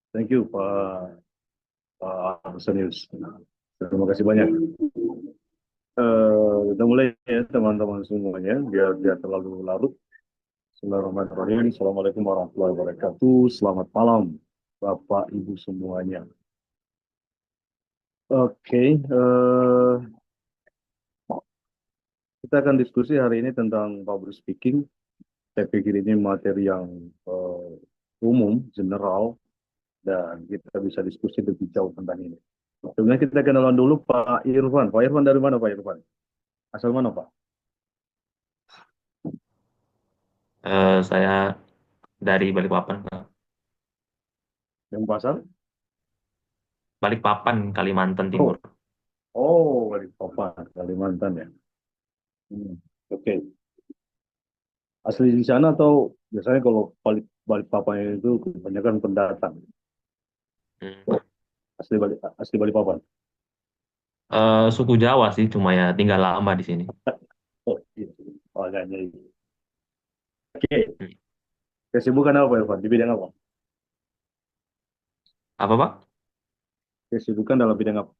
Thank you Pak Arsenius. Terima kasih banyak. Kita mulai ya teman-teman semuanya, biar biar terlalu larut. Bismillahirrahmanirrahim. Assalamualaikum warahmatullahi wabarakatuh. Selamat malam, Bapak Ibu semuanya. Oke, kita akan diskusi hari ini tentang public speaking. Saya pikir ini materi yang eh, umum, general, dan kita bisa diskusi lebih jauh tentang ini. Sebenarnya kita kenalan dulu Pak Irfan. Pak Irfan dari mana Pak Irfan? Asal mana Pak? Saya dari Balikpapan, Pak. Yang pasar? Balikpapan, Kalimantan Timur. Oh, oh, Balikpapan, Kalimantan ya. Hmm, Oke. Asli di sana atau biasanya kalau Balikpapan itu kebanyakan pendatang. Hmm. Asli Balikpapan. Suku Jawa sih, cuma ya tinggal lama di sini. Oh, iya. Makanya itu. Oke. Hmm. Kesibukan apa Pak Irfan? Di bidang apa? Apa, Pak? Kesibukan dalam bidang apa?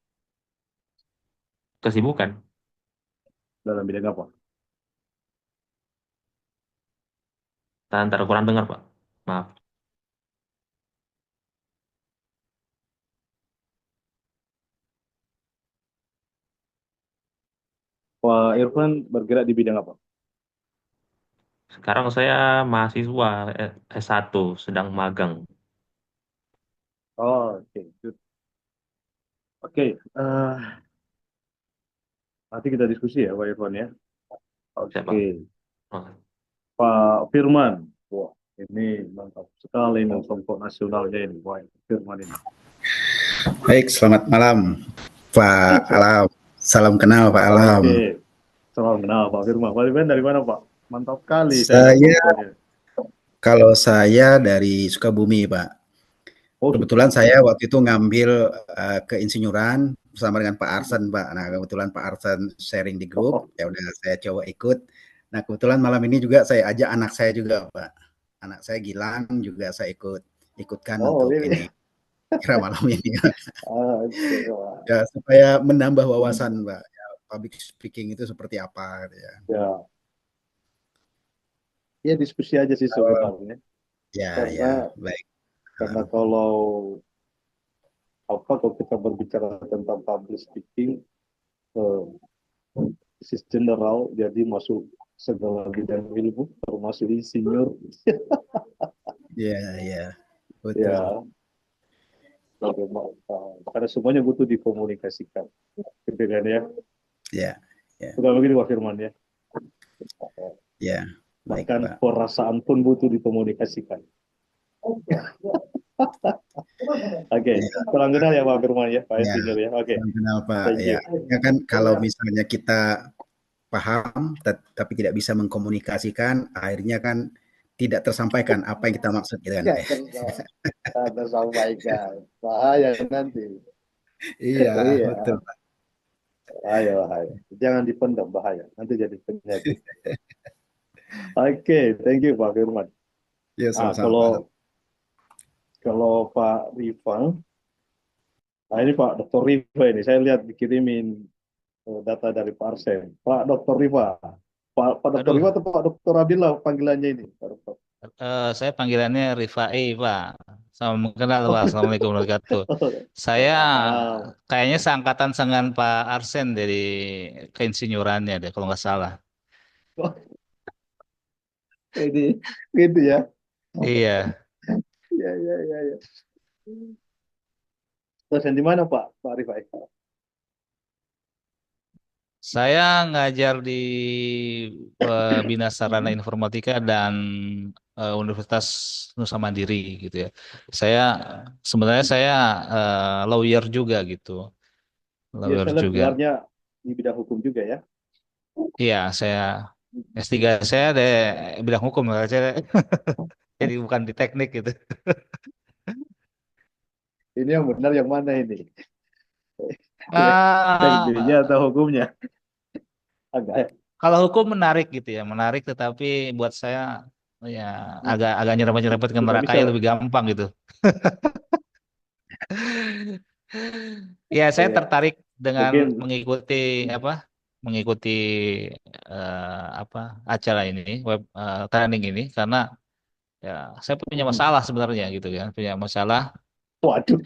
Kesibukan. Dalam bidang apa? Antara kurang dengar, Pak. Maaf. Pak Irfan bergerak di bidang apa? Sekarang saya mahasiswa S1, sedang magang. Oh, oke. Good. Oke. Nanti kita diskusi ya Pak Irfan ya. Siapa? Oke. Oh. Pak Firman. Wah, ini mantap sekali nih kelompok nasionalnya ini. Wah, Firman ini. Baik, selamat malam Pak Alam. Salam kenal Pak Alam. Oke, salam kenal Pak Firman. Pak Firman dari mana Pak? Mantap kali saya dengar Saya suaranya. kalau saya dari Sukabumi Pak. Oh, Kebetulan Sukabumi. saya waktu itu ngambil keinsinyuran bersama dengan Pak Arsen Pak. Nah kebetulan Pak Arsen sharing di grup, Oh, ya udah saya coba ikut. Nah kebetulan malam ini juga saya ajak anak saya juga Pak. Anak saya Gilang juga saya ikutkan oh untuk ini. ini kira malam ini. Oke, Pak. Ya supaya menambah wawasan Pak. Ya, public speaking itu seperti apa gitu ya. Ya, ya diskusi aja sih sebenarnya. Ya, ya, Karena baik. karena kalau kalau kita berbicara tentang public speaking, eh, this is general, jadi masuk segala bidang ilmu, termasuk insinyur. Ya, ya, betul. Ya, karena semuanya butuh dikomunikasikan. Gitu kan ya. Ya, ya, Sudah begitu Pak Firman ya. ya, baik, Bahkan Pak. perasaan pun butuh dikomunikasikan. Oke, Ya, kurang kenal ya Pak Firman ya, Pak ya, Insinyur ya. Oke, salam kenal, Pak. thank Ya, you. ya kan kalau misalnya kita paham tapi tidak bisa mengkomunikasikan, akhirnya kan tidak tersampaikan apa yang kita maksud gitu kan, Pak Nggak ya. tersampaikan. Bahaya nanti. Iya, Iya, betul, Pak. bahaya, bahaya. Jangan dipendam, bahaya. Nanti jadi penyakit. Oke, thank you Pak Firman. Ya, Ah, sama-sama, Pak. kalau kalau Pak Rifang, nah ini Pak Dr. Rifa ini, saya lihat dikirimin data dari Pak Arsen. Pak Dr. Rifa, Pak Dr. Aduh, Rifa atau Pak Dr. Abdillah panggilannya ini? Pak Dr. saya panggilannya Rifai, Pak. Sama kenal, Pak. Assalamualaikum warahmatullahi wabarakatuh. Saya Waalaikumsalam. kayaknya seangkatan dengan Pak Arsen dari keinsinyurannya deh, kalau nggak salah. Ini gitu ya. Iya, Iya, iya, iya, iya. Dosen di mana Pak? Pak Rifai? saya ngajar di Bina Sarana Informatika dan Universitas Nusa Mandiri gitu ya. Saya sebenarnya saya lawyer juga gitu, Iya, lawyer saya lihat juga. gelarnya di bidang hukum juga ya. Iya, saya S3 saya ada bidang hukum, saya jadi bukan di teknik gitu. Ini yang benar yang mana ini? Tekniknya Ah, atau hukumnya? Agak. kalau hukum menarik gitu ya, menarik tetapi buat saya ya agak agak nyerempet-nyerempet ke Tidak nerakanya bisa. lebih gampang gitu. Ya, saya Ya, tertarik dengan mungkin mengikuti apa? Mengikuti apa acara ini, training ini karena ya saya punya masalah sebenarnya gitu ya, punya masalah. waduh,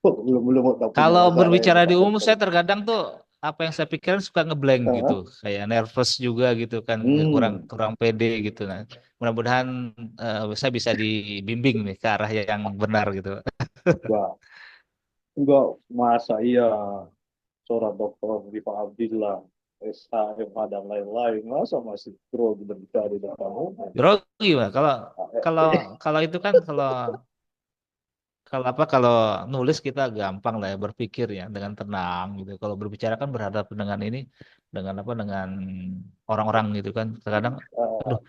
belum belum tak punya Kalau masalah yang berbicara di umum, betul. saya terkadang tuh apa yang saya pikirin suka ngeblank gitu, Ah, kayak nervous juga gitu kan, kurang hmm, kurang pede gitu. Nah, mudah-mudahan saya bisa dibimbing nih ke arah yang benar gitu. enggak masa iya seorang dokter Rifa Abdillah, SHMA dan lain-lain, masa masih pro berbicara di depan umum? Grogi mah kalau Ah, kalau kalau itu kan kalau kalau apa kalau nulis kita gampang lah ya berpikir ya dengan tenang gitu. Kalau berbicara kan berhadapan dengan ini dengan apa dengan orang-orang gitu kan. Terkadang aduh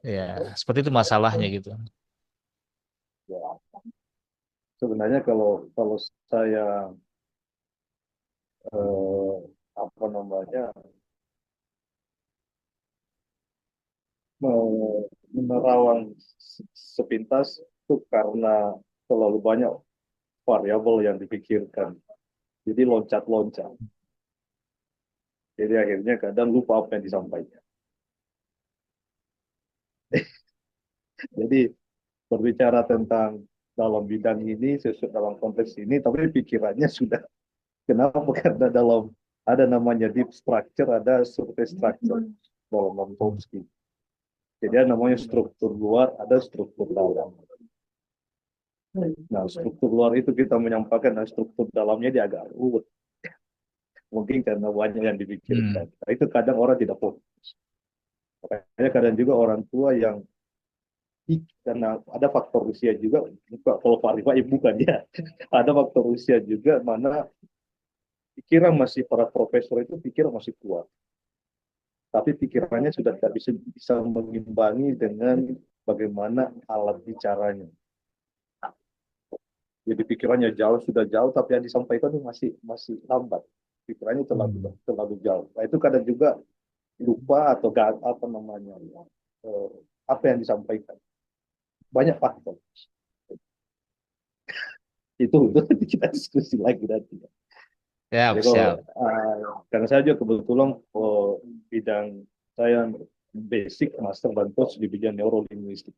ya seperti itu masalahnya gitu. ya. Sebenarnya kalau kalau saya eh, apa namanya menerawang sepintas itu karena terlalu banyak variabel yang dipikirkan. Jadi loncat-loncat. Jadi akhirnya kadang lupa apa yang disampaikan. Jadi berbicara tentang dalam bidang ini, sesuai dalam konteks ini, tapi pikirannya sudah kenapa? Karena dalam ada namanya deep structure, ada surface structure dalam Chomsky. Jadi ada namanya struktur luar, ada struktur dalam. Nah, struktur luar itu kita menyampaikan, nah struktur dalamnya dia agak ruwet. Mungkin karena banyak yang dipikirkan. Hmm. Nah, itu kadang orang tidak fokus. Makanya kadang juga orang tua yang karena ada faktor usia juga, kalau Farifah ibu bukan ya, ada faktor usia juga mana pikiran masih para profesor itu pikiran masih kuat, tapi pikirannya sudah tidak bisa mengimbangi dengan bagaimana alat bicaranya. Jadi pikirannya jauh sudah jauh, tapi yang disampaikan itu masih masih lambat. Pikirannya terlalu Hmm. terlalu jauh. Nah itu kadang juga lupa atau apa namanya eh, apa yang disampaikan. Banyak faktor. Itu kita diskusi lagi nanti. Jadi Siap, kalau siap. karena saya juga kebetulan bidang saya basic master dan post di bidang neurolinguistik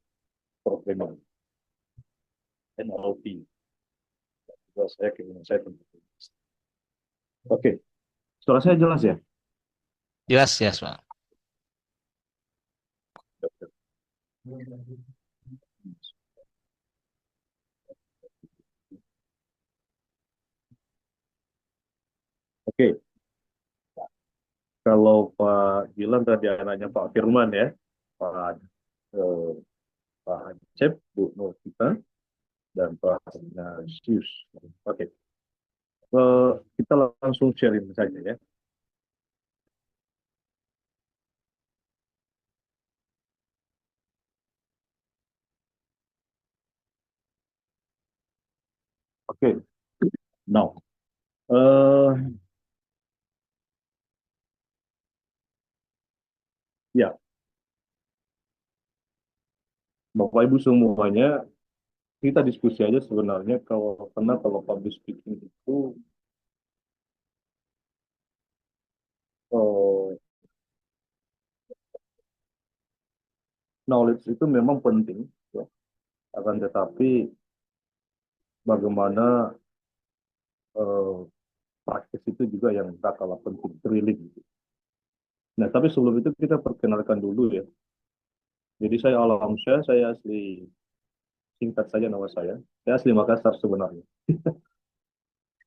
programming NLP. Jadi saya Oke, suara saya jelas ya? Jelas, jelas, Pak. Oke, kalau Pak Gilang tadi anaknya Pak Firman ya, Pak eh, Pak Acep, Bu Novita, dan Pak Ignatius. Oke, kita langsung sharing saja ya. Oke, now, ya, Bapak Ibu semuanya, kita diskusi aja sebenarnya kalau public speaking itu eh, knowledge itu memang penting, ya. Akan tetapi bagaimana eh, praktis itu juga yang tak kalah penting, thrilling. Nah, tapi sebelum itu kita perkenalkan dulu ya. Jadi saya Alamsyah, saya asli, singkat saja nama saya. Saya asli Makassar sebenarnya.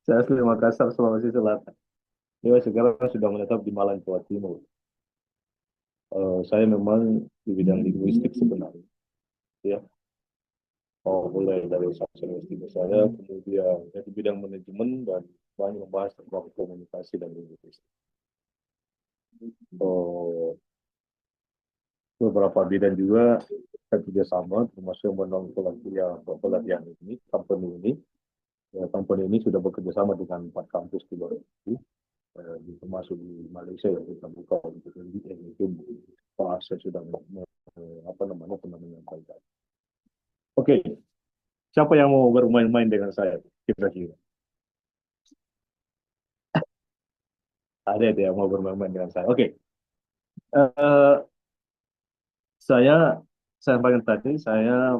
Saya asli Makassar, Sulawesi Selatan. Saya sekarang sudah menetap di Malang, Jawa Timur. Saya memang di bidang linguistik sebenarnya. Ya, mulai dari sarjana S3 saya, kemudian di bidang manajemen dan banyak membahas tentang komunikasi dan linguistik. Oh, beberapa bidang juga kita kerjasama, termasuk menonton pelatihan ini, company ini. Ya, company ini sudah bekerja sama dengan 4 kampus di luar negeri, termasuk di Malaysia yang kita buka untuk MBA itu. Pak saya sudah apa namanya pernah menyampaikan. Oke, siapa yang mau bermain-main dengan saya? kira-kira. Ada dia mau bermain dengan saya. Oke. Eh, saya sampaikan tadi, saya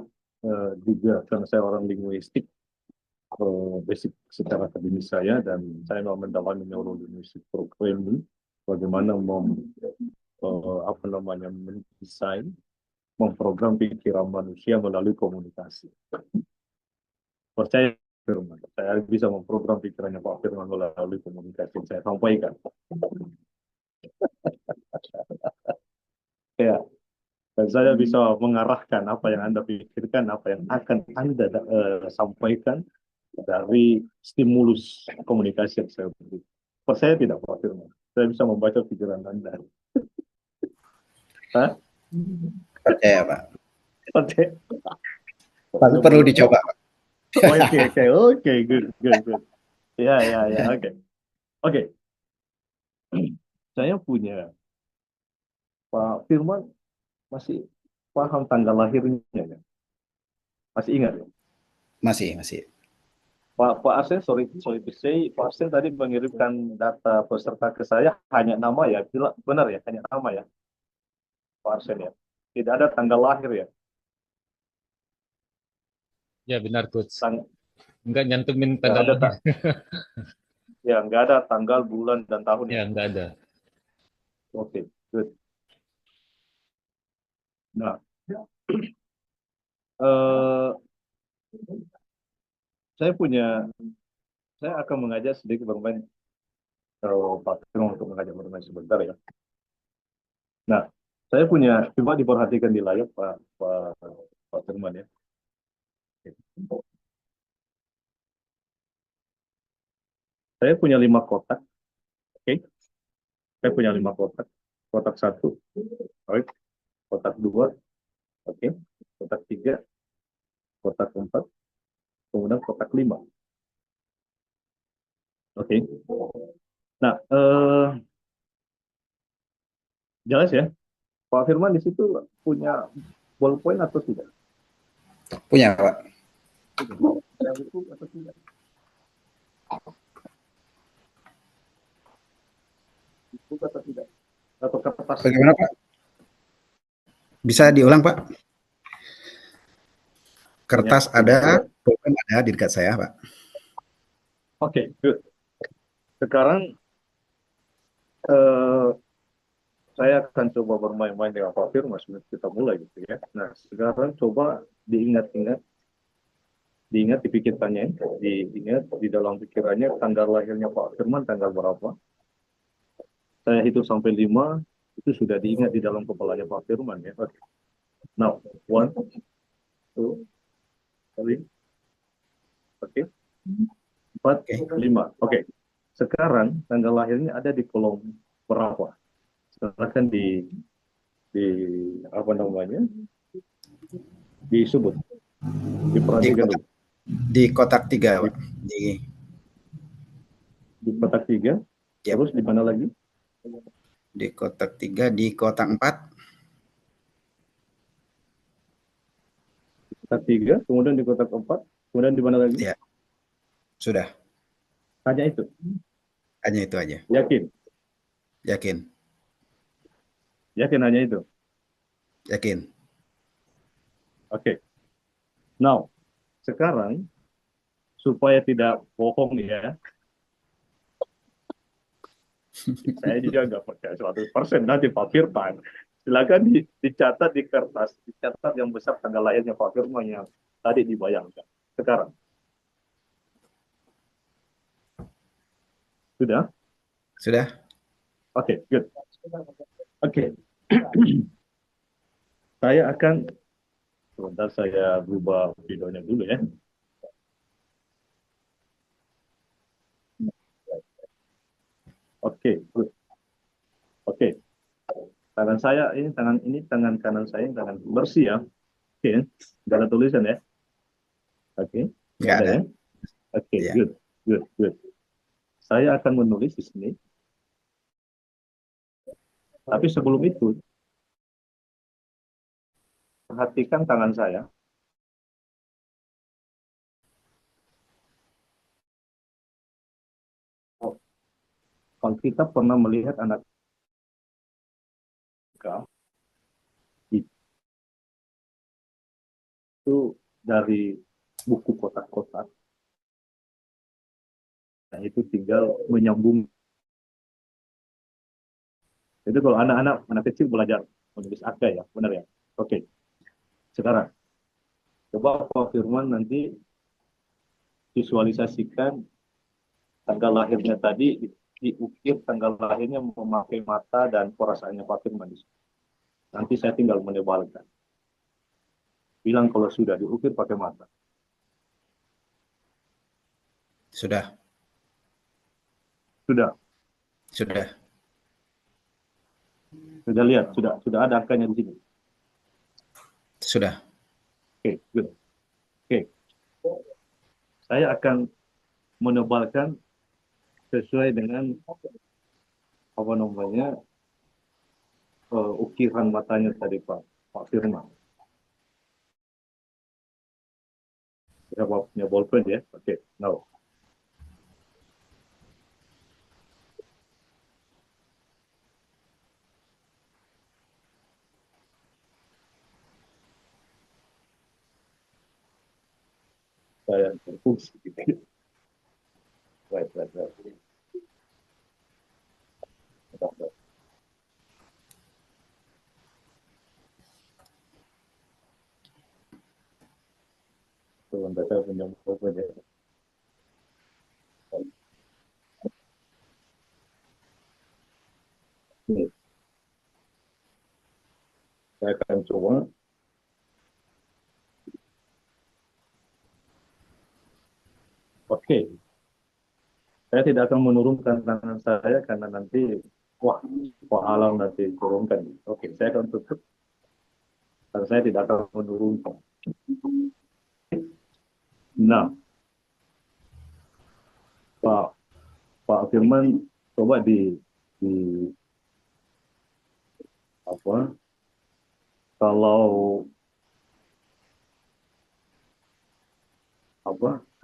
juga karena saya orang linguistik, basic secara akademis saya, dan saya mau mendalami neurolinguistik programming, bagaimana apa namanya, mendesain, memprogram pikiran manusia melalui komunikasi. Percaya Firman, saya bisa memprogram pikirannya Pak Firman melalui komunikasi yang saya sampaikan. Ya, dan saya bisa mengarahkan apa yang Anda pikirkan, apa yang akan Anda sampaikan dari stimulus komunikasi yang saya beri. Percaya tidak Pak Firman? Saya bisa membaca pikiran Anda. Hah? Percaya, Pak. Percaya? Tapi perlu dicoba, Pak. Oke, good. Ya, oke. Saya punya Pak Firman masih paham tanggal lahirnya ya? Masih ingat ya? Masih. Pak Arsen, sorry to say, Pak Arsen tadi mengirimkan data peserta ke saya hanya nama ya, benar ya, hanya nama ya, Pak Arsen ya. Tidak ada tanggal lahir ya. Ya benar coach. Tang Enggak nyantumin nggak ada tanggalnya. ya, nggak ada tanggal, bulan dan tahun ya. Ya enggak ada. Oke, good. Nah, eh, saya akan mengajak sedikit bermain, kalau Pak Firman untuk mengajak bermain sebentar ya. Nah, saya punya, coba diperhatikan di layar Pak Firman ya. Saya punya 5 kotak, oke? Saya punya 5 kotak. Kotak 1, right? Kotak 2, oke? Kotak 3, kotak 4, kemudian kotak 5. Oke. Nah, jelas ya, Pak Firman di situ punya ballpoint atau tidak? Punya, Pak. Ada buku atau tidak? Buku atau tidak? Atau kertas? Bagaimana, Pak? Bisa diulang, Pak? Kertas ada, pulpen ada di dekat saya, Pak. Oke, good. Sekarang eh, saya akan coba bermain-main dengan Pak Firman sebelum kita mulai gitu ya. Nah, sekarang coba diingat dipikirkannya, diingat di dalam pikirannya tanggal lahirnya Pak Firman tanggal berapa. Saya hitung sampai 5, itu sudah diingat di dalam kepalanya Pak Firman ya. Oke. Now, 1, 2, 3, oke. 4, 5. Oke. Sekarang tanggal lahirnya ada di kolom berapa? Silakan di apa namanya? Disebut. Diperhatikan dulu. Di kotak 3, Pak. Di kotak 3, Ya. terus di mana lagi? Di kotak 3, di kotak 4. Kotak 3, kemudian di kotak 4, kemudian di mana lagi? Ya. Sudah. Hanya itu. Hanya itu aja. Yakin? Yakin. Yakin hanya itu? Yakin. Oke. Now, sekarang supaya tidak bohong ya, saya juga nggak percaya 100% nanti Pak Firman. Silakan dicatat di kertas, dicatat yang besar tanggal lahirnya Pak Firman yang tadi dibayangkan. Sekarang. Sudah? Sudah? Oke, good. Oke. Saya akan, sebentar saya berubah videonya dulu ya. Oke, good. Oke. Tangan saya ini tangan kanan saya, tangan bersih ya. Oke, nggak ada tulisan ya. Oke, Nggak ada. ya. Oke, Ya. good. Saya akan menulis di sini. Tapi sebelum itu, perhatikan tangan saya. Kalau kita pernah melihat anak kita itu dari buku kotak-kotak, nah itu tinggal menyambung. Itu kalau anak kecil belajar menulis angka ya, benar ya? Oke. Sekarang coba Pak Firman nanti visualisasikan tanggal lahirnya tadi, diukir tanggal lahirnya memakai mata dan perasaannya Pak Firman. Nanti saya tinggal menebalkan. Bilang kalau sudah diukir pakai mata. Sudah, Sudah, sudah. sudah lihat, sudah ada angkanya di sini. Sudah. Oke, good. Oke. Saya akan menebalkan sesuai dengan apa namanya ukiran matanya tadi Pak Firman. Saya punya bolpen ya. Oke, now. Saya berfungsi gitu. Right. Bentar. Sebentar, saya punya bolpen ya. Saya akan coba. Oke. Saya tidak akan menurunkan tangan saya karena nanti, wah, Pak Alam nanti turunkan. Oke, saya akan tutup. Dan saya tidak akan menurunkan. Nah, Pak Firman coba di apa? Kalau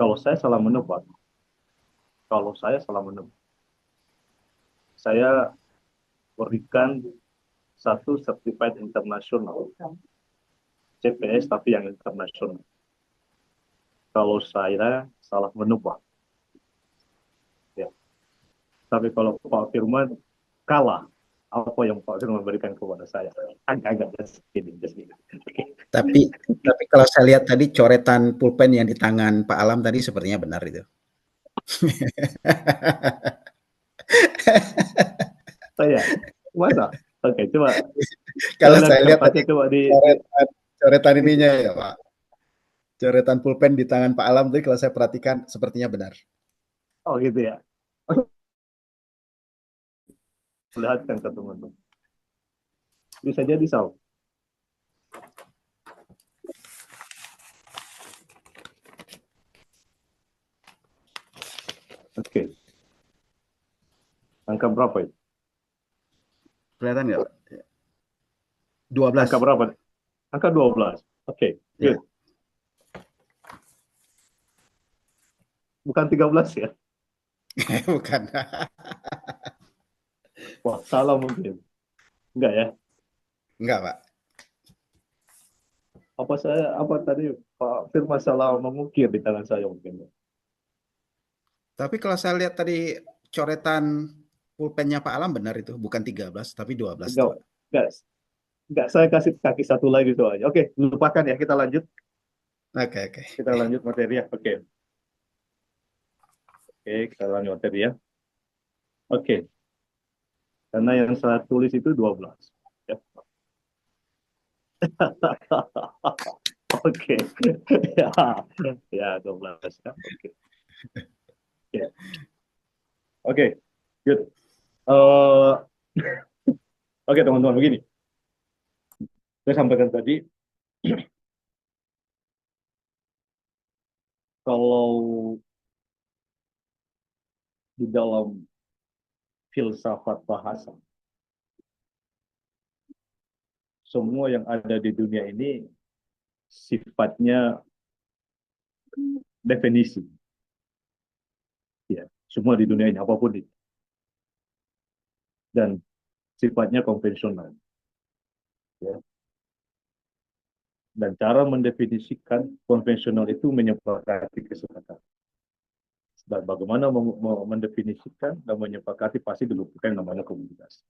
Kalau saya salah menebak, saya berikan satu Certified International CPS tapi yang internasional. Kalau saya salah menebak, ya. Tapi kalau Pak Firman kalah, apa yang Pak Firman berikan kepada saya? Agak just kidding. Okay. Tapi kalau saya lihat tadi coretan pulpen yang di tangan Pak Alam tadi sepertinya benar itu. Saya masa? Oke, coba. Kalau saya lihat tadi coba coretan ininya ya Pak. Coretan pulpen di tangan Pak Alam tadi kalau saya perhatikan sepertinya benar. Oh gitu ya. Lihatkan ke teman-teman. Bisa jadi salah. Oke. Angka berapa itu? Kelihatan nggak Pak? 12. Angka berapa? Angka 12. Oke, good. Ya. Bukan 13 ya? Bukan. Wah, salah mungkin. Enggak ya? Enggak, Pak. Apa tadi Pak Firman salah mengukir di tangan saya mungkin. Tapi kalau saya lihat tadi coretan pulpennya Pak Alam benar itu, bukan 13 tapi 12 tuh, Pak. Enggak, saya kasih kaki satu lagi soalnya. Oke, lupakan ya, kita lanjut. Oke. Kita lanjut materi ya. Oke, kita lanjut materi ya. Oke. Karena yang saya tulis itu 12. Ya. Oke. Ya, 12 ya. Oke. Oke, good. Oke, teman-teman, begini. Saya sampaikan tadi, kalau di dalam filsafat bahasa, semua yang ada di dunia ini sifatnya definisi. Ya, semua di dunia ini, apapun itu. dan sifatnya konvensional. Ya. Dan cara mendefinisikan konvensional itu menyepakati kesepakatan. Dan bagaimana mendefinisikan dan menyepakati pasti dilakukan namanya komunikasi.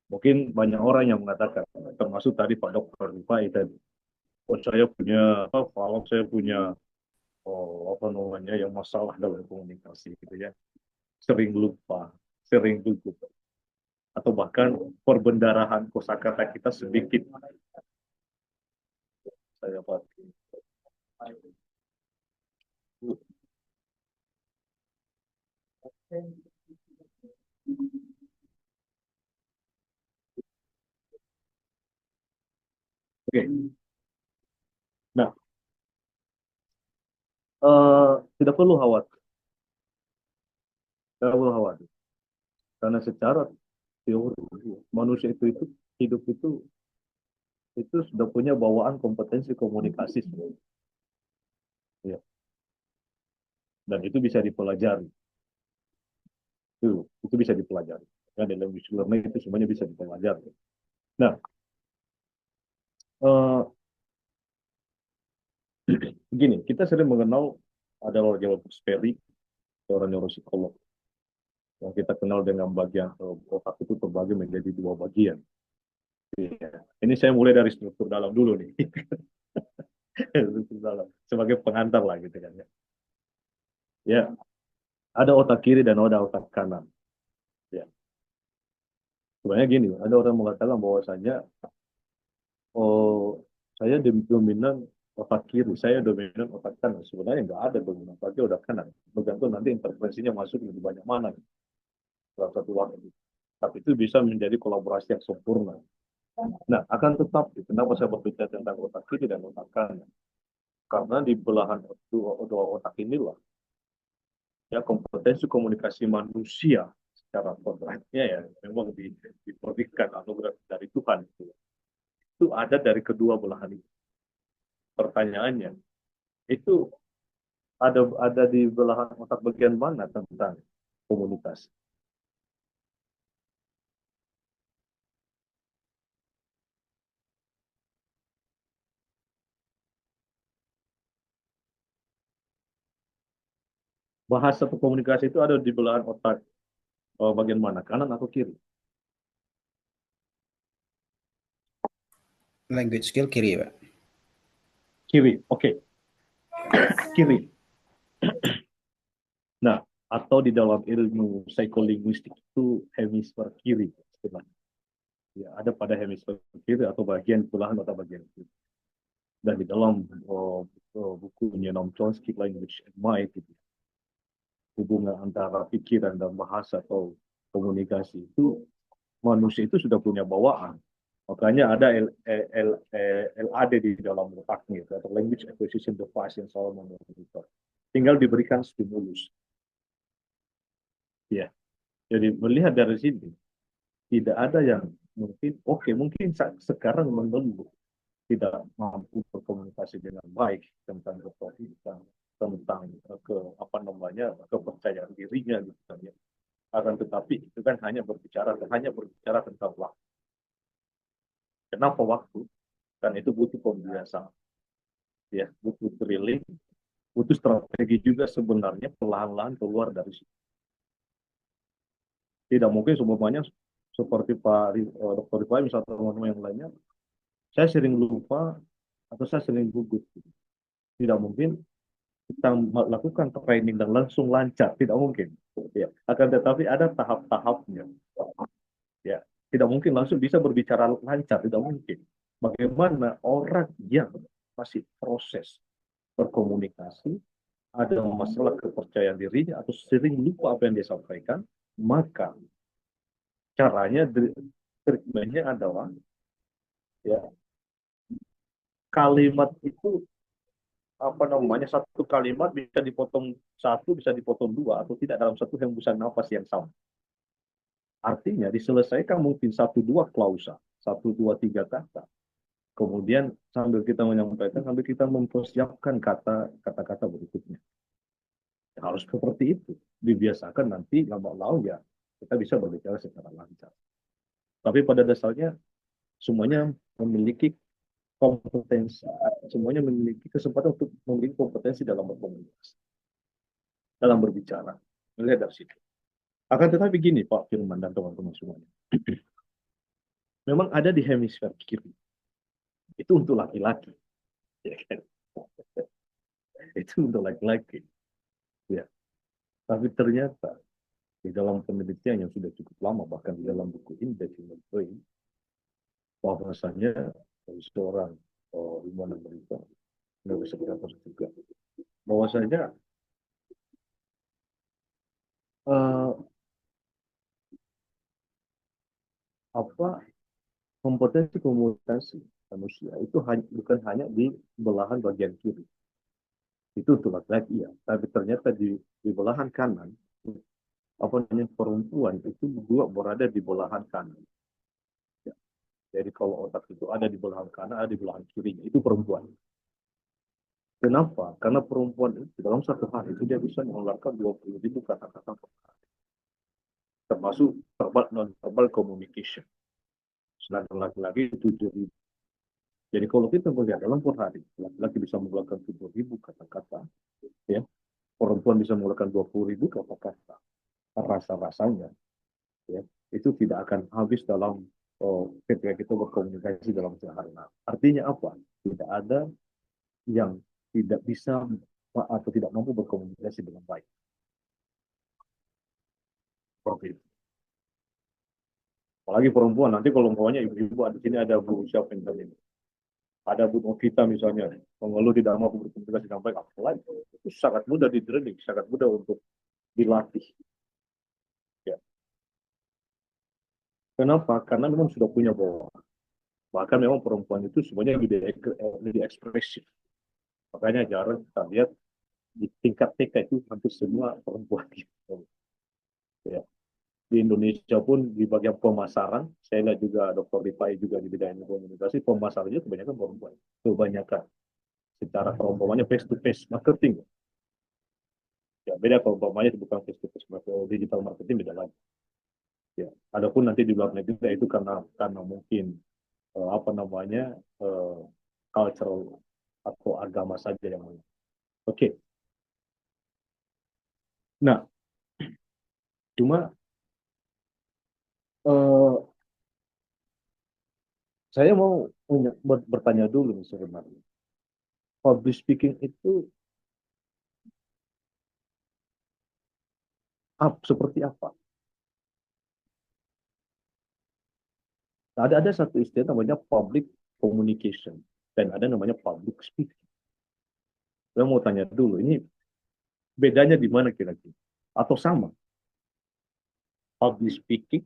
Mungkin banyak orang yang mengatakan, termasuk tadi Pak Dr. Rifai tadi, oh saya punya, kalau saya punya, apa namanya, yang masalah dalam komunikasi gitu ya, sering lupa, sering gugup, atau bahkan perbendarahan kosakata kita sedikit. Saya pakai. Oke, nah, tidak perlu khawatir, tidak perlu khawatir, karena secara teori manusia itu hidup itu sudah punya bawaan kompetensi komunikasi sebenarnya. Ya. Dan itu bisa dipelajari, itu bisa dipelajari. Ya, dalam language learning itu semuanya bisa dipelajari. Nah, begini, kita sering mengenal ada Roger Sperry, seorang neuropsikolog, yang kita kenal dengan bagian otak itu terbagi menjadi dua bagian. Ya. Ini saya mulai dari struktur dalam dulu nih. Sebagai pengantar lah gitu kan ya. Ya, ada otak kiri dan ada otak kanan. Ya. Sebenarnya gini, ada orang mengatakan bahwasanya, oh saya dominan otak kiri, saya dominan otak kanan. Sebenarnya nggak ada dominan otak kiri, otak kanan. Tergantung nanti intervensinya masuk lebih banyak mana dalam satu waktu. Tapi itu bisa menjadi kolaborasi yang sempurna. Nah, akan tetapi, kenapa saya berbicara tentang otak kiri dan otak kanan? Karena di belahan dua otak inilah ya kompetensi komunikasi manusia secara kodratnya ya memang diberikan anugerah dari Tuhan itu ada dari kedua belahan itu. Pertanyaannya itu ada di belahan otak bagian mana tentang komunikasi? Bahasa atau komunikasi itu ada di belahan otak bagian mana, kanan atau kiri? Language skill kiri, Pak. Kiri, oke. Kiri. Nah, atau di dalam ilmu psikolinguistik itu hemisfer kiri istilahnya. Ya, ada pada hemisfer kiri atau bagian belahan otak bagian kiri. Dan di dalam bukunya Noam Chomsky Language and Mind gitu, hubungan antara pikiran dan bahasa atau komunikasi itu manusia itu sudah punya bawaan. Makanya ada LAD di dalam otaknya atau Language Acquisition Device yang selalu memonitor. Tinggal diberikan stimulus. Ya, jadi melihat dari sini tidak ada yang mungkin sekarang mengeluh tidak mampu berkomunikasi dengan baik tentang kepercayaan tentang kepercayaan dirinya gitu kan ya. Akan tetapi itu kan hanya berbicara tentang waktu. Kenapa waktu? Kan itu butuh pembiasaan, ya, butuh drilling, butuh strategi juga sebenarnya perlahan-lahan keluar dari situ. Tidak mungkin semuanya seperti Dr. Rifai misalnya teman-teman yang lainnya, saya sering lupa atau saya sering gugup. Tidak mungkin kita melakukan training dan langsung lancar, tidak mungkin. Ya. Akan tetapi ada tahap-tahapnya. Ya, tidak mungkin langsung bisa berbicara lancar, tidak mungkin. Bagaimana orang yang masih proses berkomunikasi, ada masalah kepercayaan dirinya atau sering lupa apa yang dia sampaikan, maka caranya treatmentnya adalah ya kalimat itu satu kalimat bisa dipotong satu, bisa dipotong dua, atau tidak dalam satu hembusan nafas yang sama. Artinya diselesaikan mungkin satu dua klausa, satu dua tiga kata. Kemudian sambil kita menyampaikan, sambil kita mempersiapkan kata-kata berikutnya. Harus seperti itu. Dibiasakan nanti lama-lama ya kita bisa berbicara secara lancar. Tapi pada dasarnya semuanya memiliki kompetensi, semuanya memiliki kesempatan untuk memiliki kompetensi dalam berkomunikasi, dalam berbicara. Melihat dari situ. Akan tetapi gini Pak Firman dan teman-teman semuanya. Memang ada di hemisfer kiri. Itu untuk laki-laki. Ya kan? Itu untuk laki-laki. Ya. Tapi ternyata di dalam penelitian yang sudah cukup lama, bahkan di dalam buku Indefinite Brain, bahwasanya dari seorang ilmuwan Amerika, neuropsikiater juga, bahwasanya kompetensi komunikasi manusia itu bukan hanya di belahan bagian kiri. Itu untuk laki-laki ya. Tapi ternyata di belahan kanan, perempuan itu juga berada di belahan kanan. Ya. Jadi kalau otak itu ada di belahan kanan, ada di belahan kirinya, itu perempuan. Kenapa? Karena perempuan itu dalam satu hari itu dia bisa mengeluarkan 20.000 kata-kata per hari. Termasuk verbal non-verbal communication. Sedangkan laki-laki itu 7.000. Jadi kalau kita melihat dalam per hari, laki-laki bisa mengeluarkan 7.000 kata-kata, ya, perempuan bisa mengeluarkan 20.000 kata-kata. Rasa-rasanya, ya, itu tidak akan habis dalam ketika kita berkomunikasi dalam sehari. Artinya apa? Tidak ada yang tidak bisa atau tidak mampu berkomunikasi dengan baik. Seperti itu. Apalagi perempuan, nanti kalau umpamanya ibu-ibu di sini ada Bu siapa yang tadi, ada Bu Novita misalnya, mengeluh tidak mampu berkomunikasi dengan baik, apalagi itu sangat mudah di-training, sangat mudah untuk dilatih. Ya. Kenapa? Karena memang sudah punya bawaan. Bahkan memang perempuan itu semuanya lebih ekspresif. Makanya jarang kita lihat di tingkat TK itu hampir semua perempuan. Ya. Di Indonesia pun di bagian pemasaran, saya lihat juga Dr. Rifai juga di bidang komunikasi, pemasarannya kebanyakan perempuan. Kebanyakan. Secara perumpamannya face to face marketing. Ya, beda kalau umpamanya bukan face to face digital marketing beda lagi. Ya, adapun nanti di luar negeri itu karena mungkin cultural atau agama saja yang mana. Oke. Nah, cuma saya mau bertanya dulu sebenarnya. Public speaking itu seperti apa? Ada satu istilah namanya public communication dan ada namanya public speaking. Saya mau tanya dulu, ini bedanya di mana kira-kira? Atau sama? Public speaking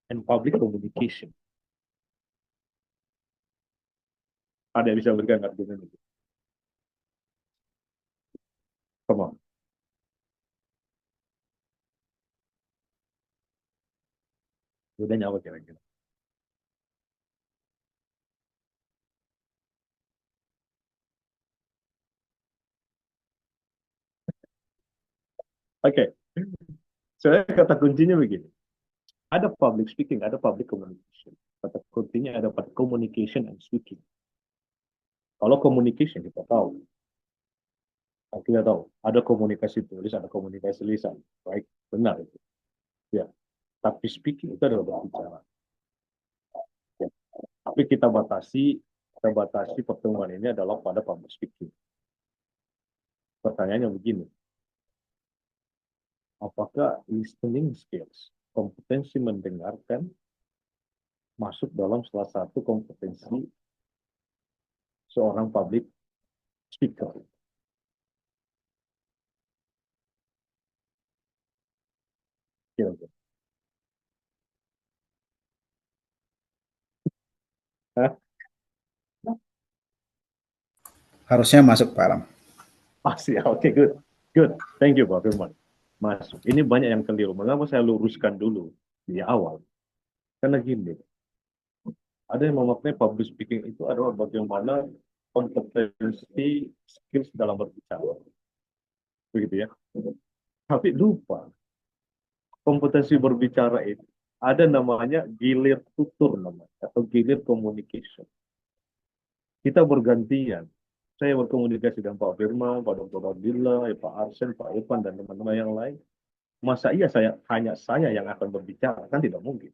and public communication. Ada yang bisa berikan argumen itu? Come on. Bedanya apa kira-kira? Oke. Saya kata kuncinya begini. Ada public speaking, ada public communication. Kata kuncinya ada pada communication and speaking. Kalau communication kita tahu, ada komunikasi tulis, ada komunikasi lisan, baik, benar itu. Ya, tapi speaking itu adalah berbicara. Ya. Tapi kita batasi pertemuan ini adalah pada public speaking. Pertanyaannya begini, apakah listening skills, kompetensi mendengarkan, masuk dalam salah satu kompetensi seorang public speaker? Kira-kira. Harusnya masuk Pak Alam. Pasti, oke, good. Good, thank you Pak Firman. Masuk. Ini banyak yang keliru. Mengapa saya luruskan dulu di awal? Karena gini, ada yang memaknai public speaking itu adalah bagaimana kompetensi skills dalam berbicara. Begitu ya. Tapi lupa kompetensi berbicara itu ada namanya gilir tutur namanya atau gilir communication. Kita bergantian. Saya berkomunikasi dengan Pak Firman, Pak Dr. Abdillah, Pak Arsen, Pak Evan, dan teman-teman yang lain. Masa iya hanya saya yang akan berbicara? Kan tidak mungkin.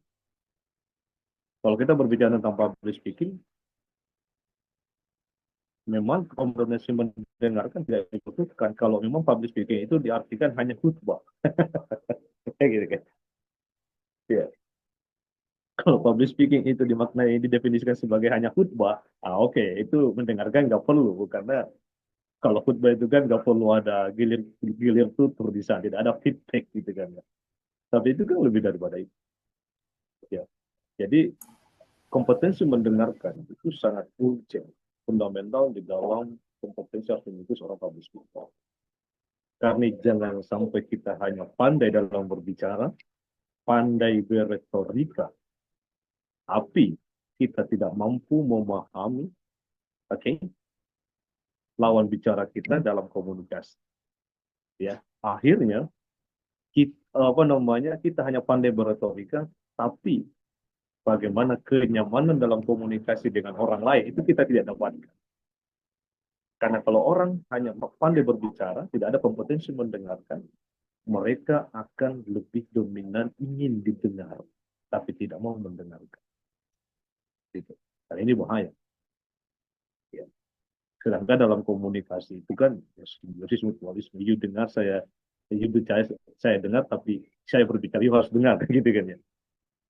Kalau kita berbicara tentang public speaking, memang kompetensi mendengarkan tidak dibutuhkan. Kalau memang public speaking itu diartikan hanya khutbah. Kayak gitu kan. Ya. Kalau public speaking itu dimaknai, didefinisikan sebagai hanya khutbah, oke, itu mendengarkan nggak perlu. Karena kalau khutbah itu kan nggak perlu ada gilir tutur di sana, tidak ada feedback gitu kan. Tapi itu kan lebih daripada itu. Ya. Jadi kompetensi mendengarkan itu sangat kunci, fundamental di dalam kompetensi harus dimiliki seorang public speaker. Karena jangan sampai kita hanya pandai dalam berbicara, pandai berretorika, tapi kita tidak mampu memahami, lawan bicara kita dalam komunikasi. Ya, akhirnya kita hanya pandai berretorika, tapi bagaimana kenyamanan dalam komunikasi dengan orang lain itu kita tidak dapatkan. Karena kalau orang hanya pandai berbicara, tidak ada kompetensi mendengarkan, mereka akan lebih dominan ingin didengar, tapi tidak mau mendengarkan. Gitu. Dan ini bahaya. Ya. Sedangkan dalam komunikasi itu kan simbiosis mutualisme. You dengar you percaya saya dengar, tapi saya berbicara you harus dengar, gitu kan ya.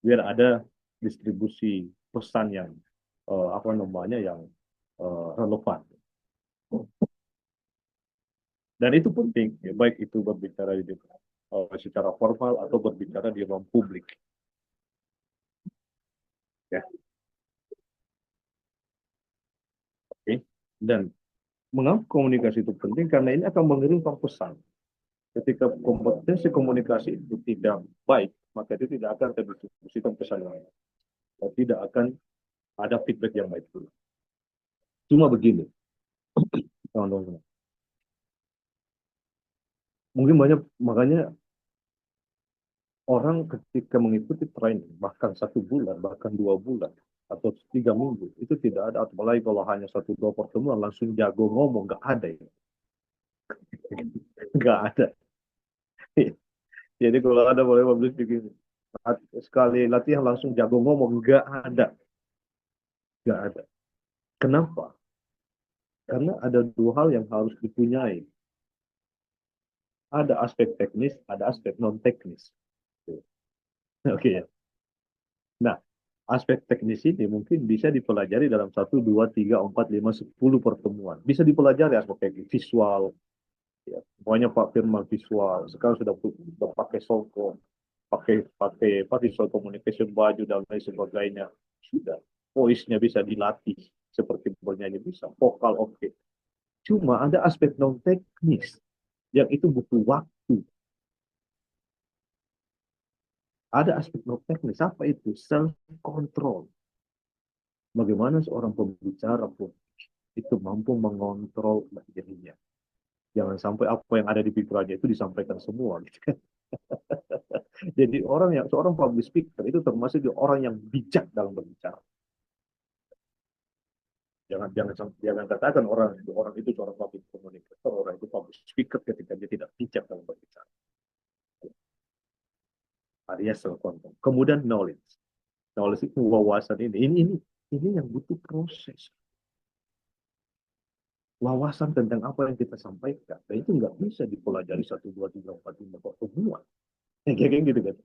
Biar ada distribusi pesan yang yang relevan. Dan itu penting, ya, baik itu berbicara secara formal atau berbicara di ruang publik. Ya. Oke. Dan mengapa komunikasi itu penting? Karena ini akan mengirimkan pesan. Ketika kompetensi komunikasi itu tidak baik, maka itu tidak akan terdistribusikan pesan yang baik. Dan tidak akan ada feedback yang baik pula. Cuma begini, teman-teman. Mungkin makanya orang ketika mengikuti training, bahkan 1 bulan, bahkan 2 bulan, atau 3 minggu, itu tidak ada, apalagi kalau hanya 1-2 pertemuan, langsung jago ngomong, nggak ada ya. Nggak ada. Jadi kalau ada boleh public speaking, sekali latihan langsung jago ngomong, nggak ada. Nggak ada. Kenapa? Karena ada 2 hal yang harus dipunyai. Ada aspek teknis, ada aspek non-teknis. Oke ya. Nah, aspek teknis ini mungkin bisa dipelajari dalam 1, 2, 3, 4, 5, 10 pertemuan. Bisa dipelajari aspek teknis, visual. Ya. Pokoknya Pak Firman visual. Sekarang sudah pakai Solcom, pakai visual communication, baju dan lain sebagainya. Sudah. Voice-nya bisa dilatih. Seperti bernyanyi bisa. Vokal oke. Cuma ada aspek non-teknis yang itu butuh waktu. Ada aspek non-teknis. Apa itu? Self-control. Bagaimana seorang pembicara pun itu mampu mengontrol dirinya. Jangan sampai apa yang ada di pikirannya itu disampaikan semua. Gitu. Jadi seorang public speaker itu termasuk orang yang bijak dalam berbicara. Jangan katakan orang itu seorang public communicator, orang itu public speaker ketika dia tidak bijak dalam berbicara. Alias self-control. Kemudian knowledge. Knowledge itu wawasan ini yang butuh proses. Wawasan tentang apa yang kita sampaikan. Dan itu nggak bisa dipelajari 1, 2, 3, 4, 5 pertemuan. Kayak gitu kan.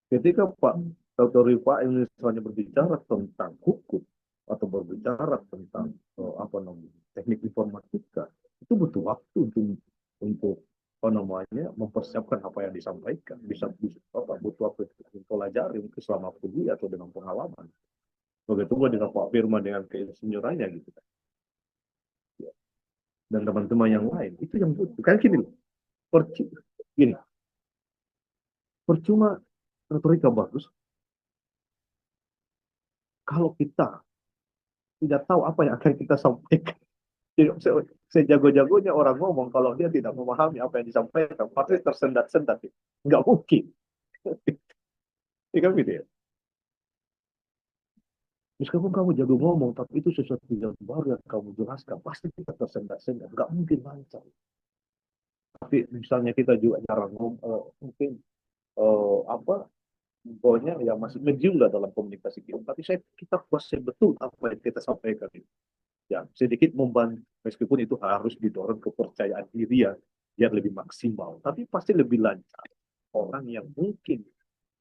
Ketika Pak Dr. Rifa misalnya berbicara tentang hukum atau berbicara tentang teknik informatika, itu butuh waktu untuk mempersiapkan apa yang disampaikan. Bisa butuh waktu untuk mempelajari mungkin selama kuliah atau dengan pengalaman. Begitu juga dengan Pak Firman dengan keinsinyurannya gitu kan. Ya. Dan teman-teman yang lain itu yang butuh. Kan gini, percuma retorika bagus kalau kita tidak tahu apa yang akan kita sampaikan. Sejago-jagonya orang ngomong, kalau dia tidak memahami apa yang disampaikan, pasti tersendat-sendat. Nggak mungkin. Ya kan gitu ya. Meskipun kamu jago ngomong, tapi itu sesuatu yang baru yang kamu jelaskan, pasti kita tersendat-sendat, nggak mungkin lancar. Tapi misalnya kita juga jarang ngomong, mungkin apa, pokoknya ya masih medium lah dalam komunikasi kita. Tapi kita kuasai betul apa yang kita sampaikan itu. Ya, sedikit membantu, meskipun itu harus didorong kepercayaan diri ya, biar lebih maksimal. Tapi pasti lebih lancar. Orang yang mungkin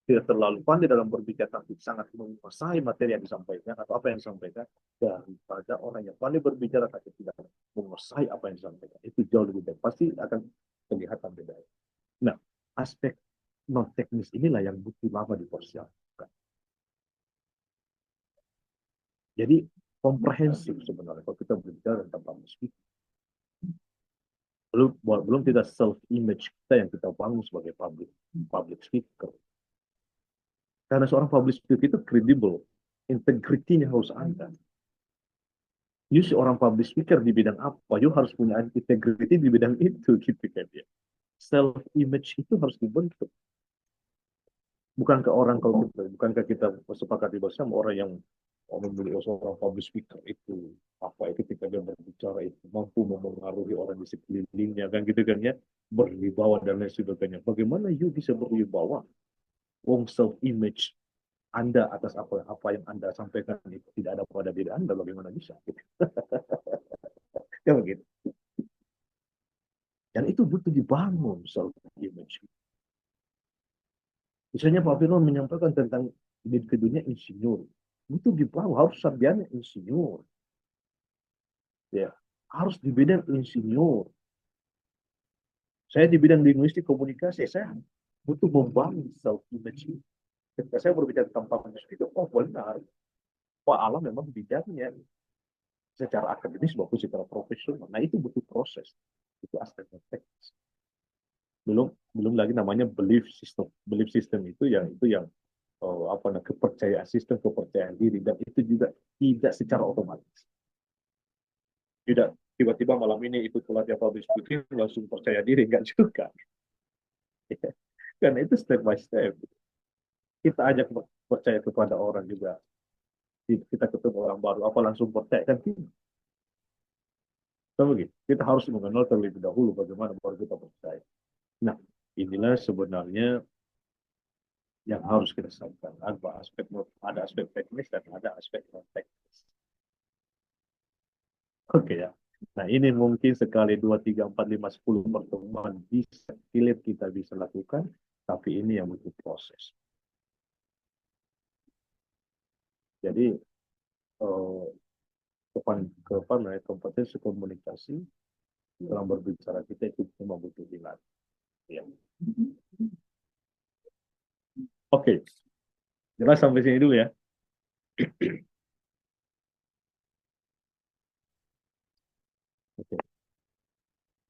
tidak terlalu pandai dalam berbicara tapi sangat menguasai materi yang disampaikan atau apa yang disampaikan daripada orang yang pandai berbicara tapi tidak menguasai apa yang disampaikan. Itu jauh lebih baik. Pasti akan kelihatan beda. Nah, aspek non teknis inilah yang butuh lama dipersiapkan. Jadi komprehensif sebenarnya kalau kita berbicara tentang public speaking. Belum tidak self image kita yang kita bangun sebagai public speaker. Karena seorang public speaker itu kredibel, integritinya harus ada. You seorang public speaker di bidang apa, you harus punya integrity di bidang itu gitu kan ya. Self image itu harus dibentuk. Bukankah kita sepakati bersama orang yang memiliki seorang public speaker itu apa itu ketika dia berbicara itu mampu mempengaruhi orang di sekelilingnya kan gitu kan ya, berwibawa dan lain sebagainya. Bagaimana you bisa berwibawa? Wong self image Anda atas apa yang Anda sampaikan itu tidak ada pada diri Anda, bagaimana bisa? Gitu. Ya begitu. Dan itu butuh dibangun self image. Misalnya Pak Firman menyampaikan tentang individunya insinyur. Itu dibangun, harus sarjana insinyur. Ya, harus di bidang insinyur. Saya di bidang linguistik komunikasi, saya butuh membangun self image. Ketika saya berbicara tentang public speaking, oh benar, Pak Alam memang bidangnya secara akademis maupun secara profesional. Nah itu butuh proses, itu aspek teknis. Belum lagi namanya belief system. Belief system itu yang apa namanya kepercayaan sistem kepercayaan diri, dan itu juga tidak secara otomatis. Tidak tiba-tiba malam ini ikut pelatihan public speaking langsung percaya diri, enggak juga. Karena itu step by step. Kita ajak percaya kepada orang juga. Kita ketemu orang baru, apa langsung percaya kan tidak. Kita harus mengenal terlebih dahulu bagaimana baru kita percaya. Nah, inilah sebenarnya yang harus kita sampaikan. Ada aspek teknis dan ada aspek non teknis. Oke ya. Nah ini mungkin sekali 2, 3, 4, 5, 10 pertemuan bisa kita bisa lakukan, tapi ini yang butuh proses. Jadi kompetensi komunikasi dalam berbicara kita itu cuma butuh dilatih. Ya. Oke, jelas sampai sini dulu ya. Oke.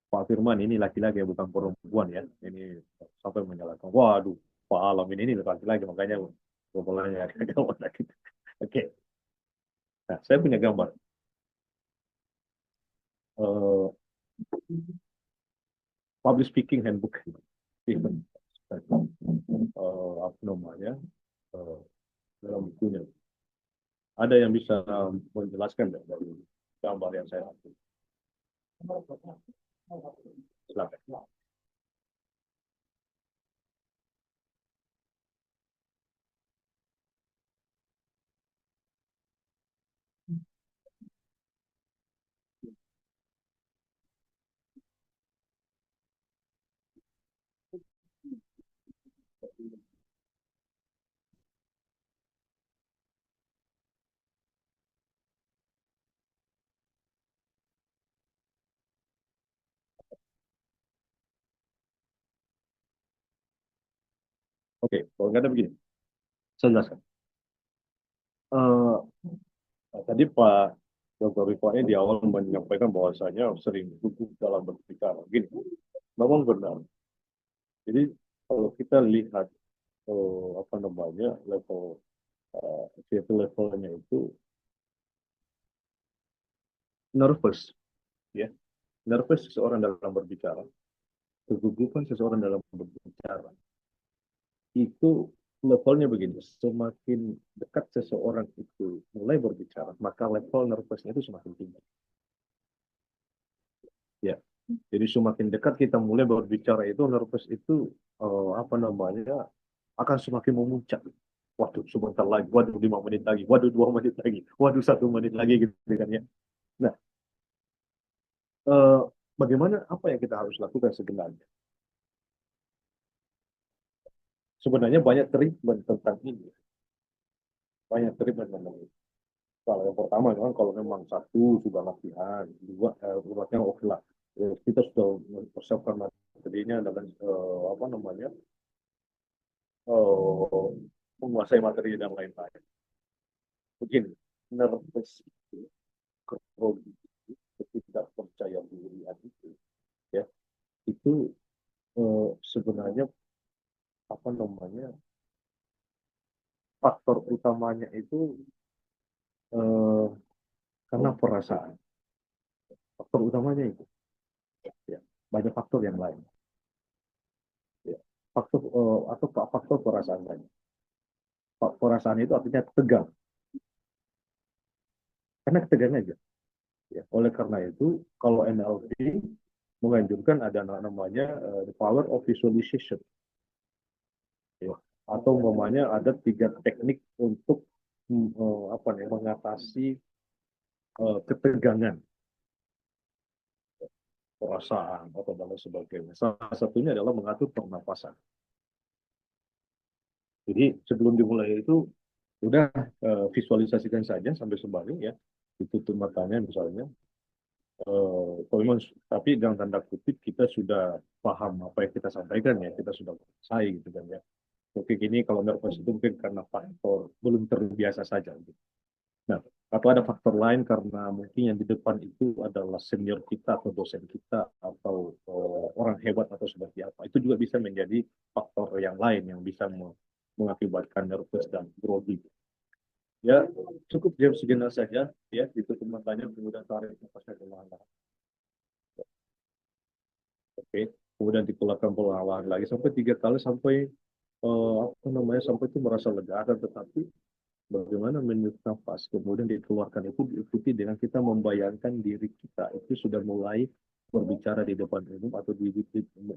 Pak Firman ini laki-laki bukan perempuan ya. Ini sampai menyalahkan. Waduh, Pak Alam ini laki-laki makanya ngomongnya laki. Oke. Nah, saya punya gambar. Public speaking handbook. Apa namanya? Dalam bukunya. Ada yang bisa menjelaskan dari gambar yang saya ambil? Silakan. Oke, kalau nggak ada begini, saya jelaskan. Tadi Pak Dr. Rifai di awal menyampaikan bahwasanya sering gugup dalam berbicara. Gini, memang benar. Jadi kalau kita lihat apa namanya levelnya itu nervous, ya, nervous seseorang dalam berbicara, kegugupan seseorang dalam berbicara. itu levelnya begini, semakin dekat seseorang itu mulai berbicara, maka level nervousnya itu semakin tinggi. Ya, jadi semakin dekat kita mulai berbicara itu, nervous itu apa namanya akan semakin memuncak. Waduh, sebentar lagi, waduh 5 menit lagi, waduh 2 menit lagi, waduh 1 menit lagi gitu kan ya. Nah, eh, bagaimana apa yang kita harus lakukan sebenarnya? Sebenarnya banyak treatment tentang ini, banyak treatment tentang ini. Kalau yang pertama memang kalau memang satu sudah latihan, dua latihan oke lah. Kita sudah mempersiapkan materinya dengan apa namanya eh, menguasai materi dan lain-lain. Begini, nervous itu, grogi, tidak percaya dirian itu, ya itu sebenarnya apa namanya faktor utamanya itu eh, karena perasaan. Faktor utamanya itu, ya banyak faktor yang lain. Ya. Faktor atau faktor perasaan lain. Perasaan itu artinya tegang, karena ketegangan aja. Ya. Oleh karena itu, kalau NLP menganjurkan ada namanya the power of visualization. Ya. Atau namanya ada 3 teknik untuk apa nih, mengatasi ketegangan, perasaan atau dan lain sebagainya. Salah satunya adalah mengatur pernapasan. Jadi sebelum dimulai itu udah visualisasikan saja sampai sembari ya, ditutup matanya misalnya. Memang, tapi dengan tanda kutip kita sudah paham apa yang kita sampaikan ya, kita sudah selesai gitu kan ya. Oke, gini kalau nervous itu mungkin karena faktor belum terbiasa saja. Gitu. Nah, atau ada faktor lain karena mungkin yang di depan itu adalah senior kita atau dosen kita atau orang hebat atau seperti apa. Itu juga bisa menjadi faktor yang lain yang bisa mengakibatkan nervous dan grogi. Ya, cukup jam sejenak saja ya, ditutup matanya kemudian tarik nafasnya perlahan-lahan. Oke, kemudian dikeluarkan perlahan lagi sampai 3 kali sampai apa namanya sampai itu merasa lega. Akan tetapi bagaimana meniup nafas kemudian dikeluarkan itu diikuti dengan kita membayangkan diri kita itu sudah mulai berbicara di depan umum atau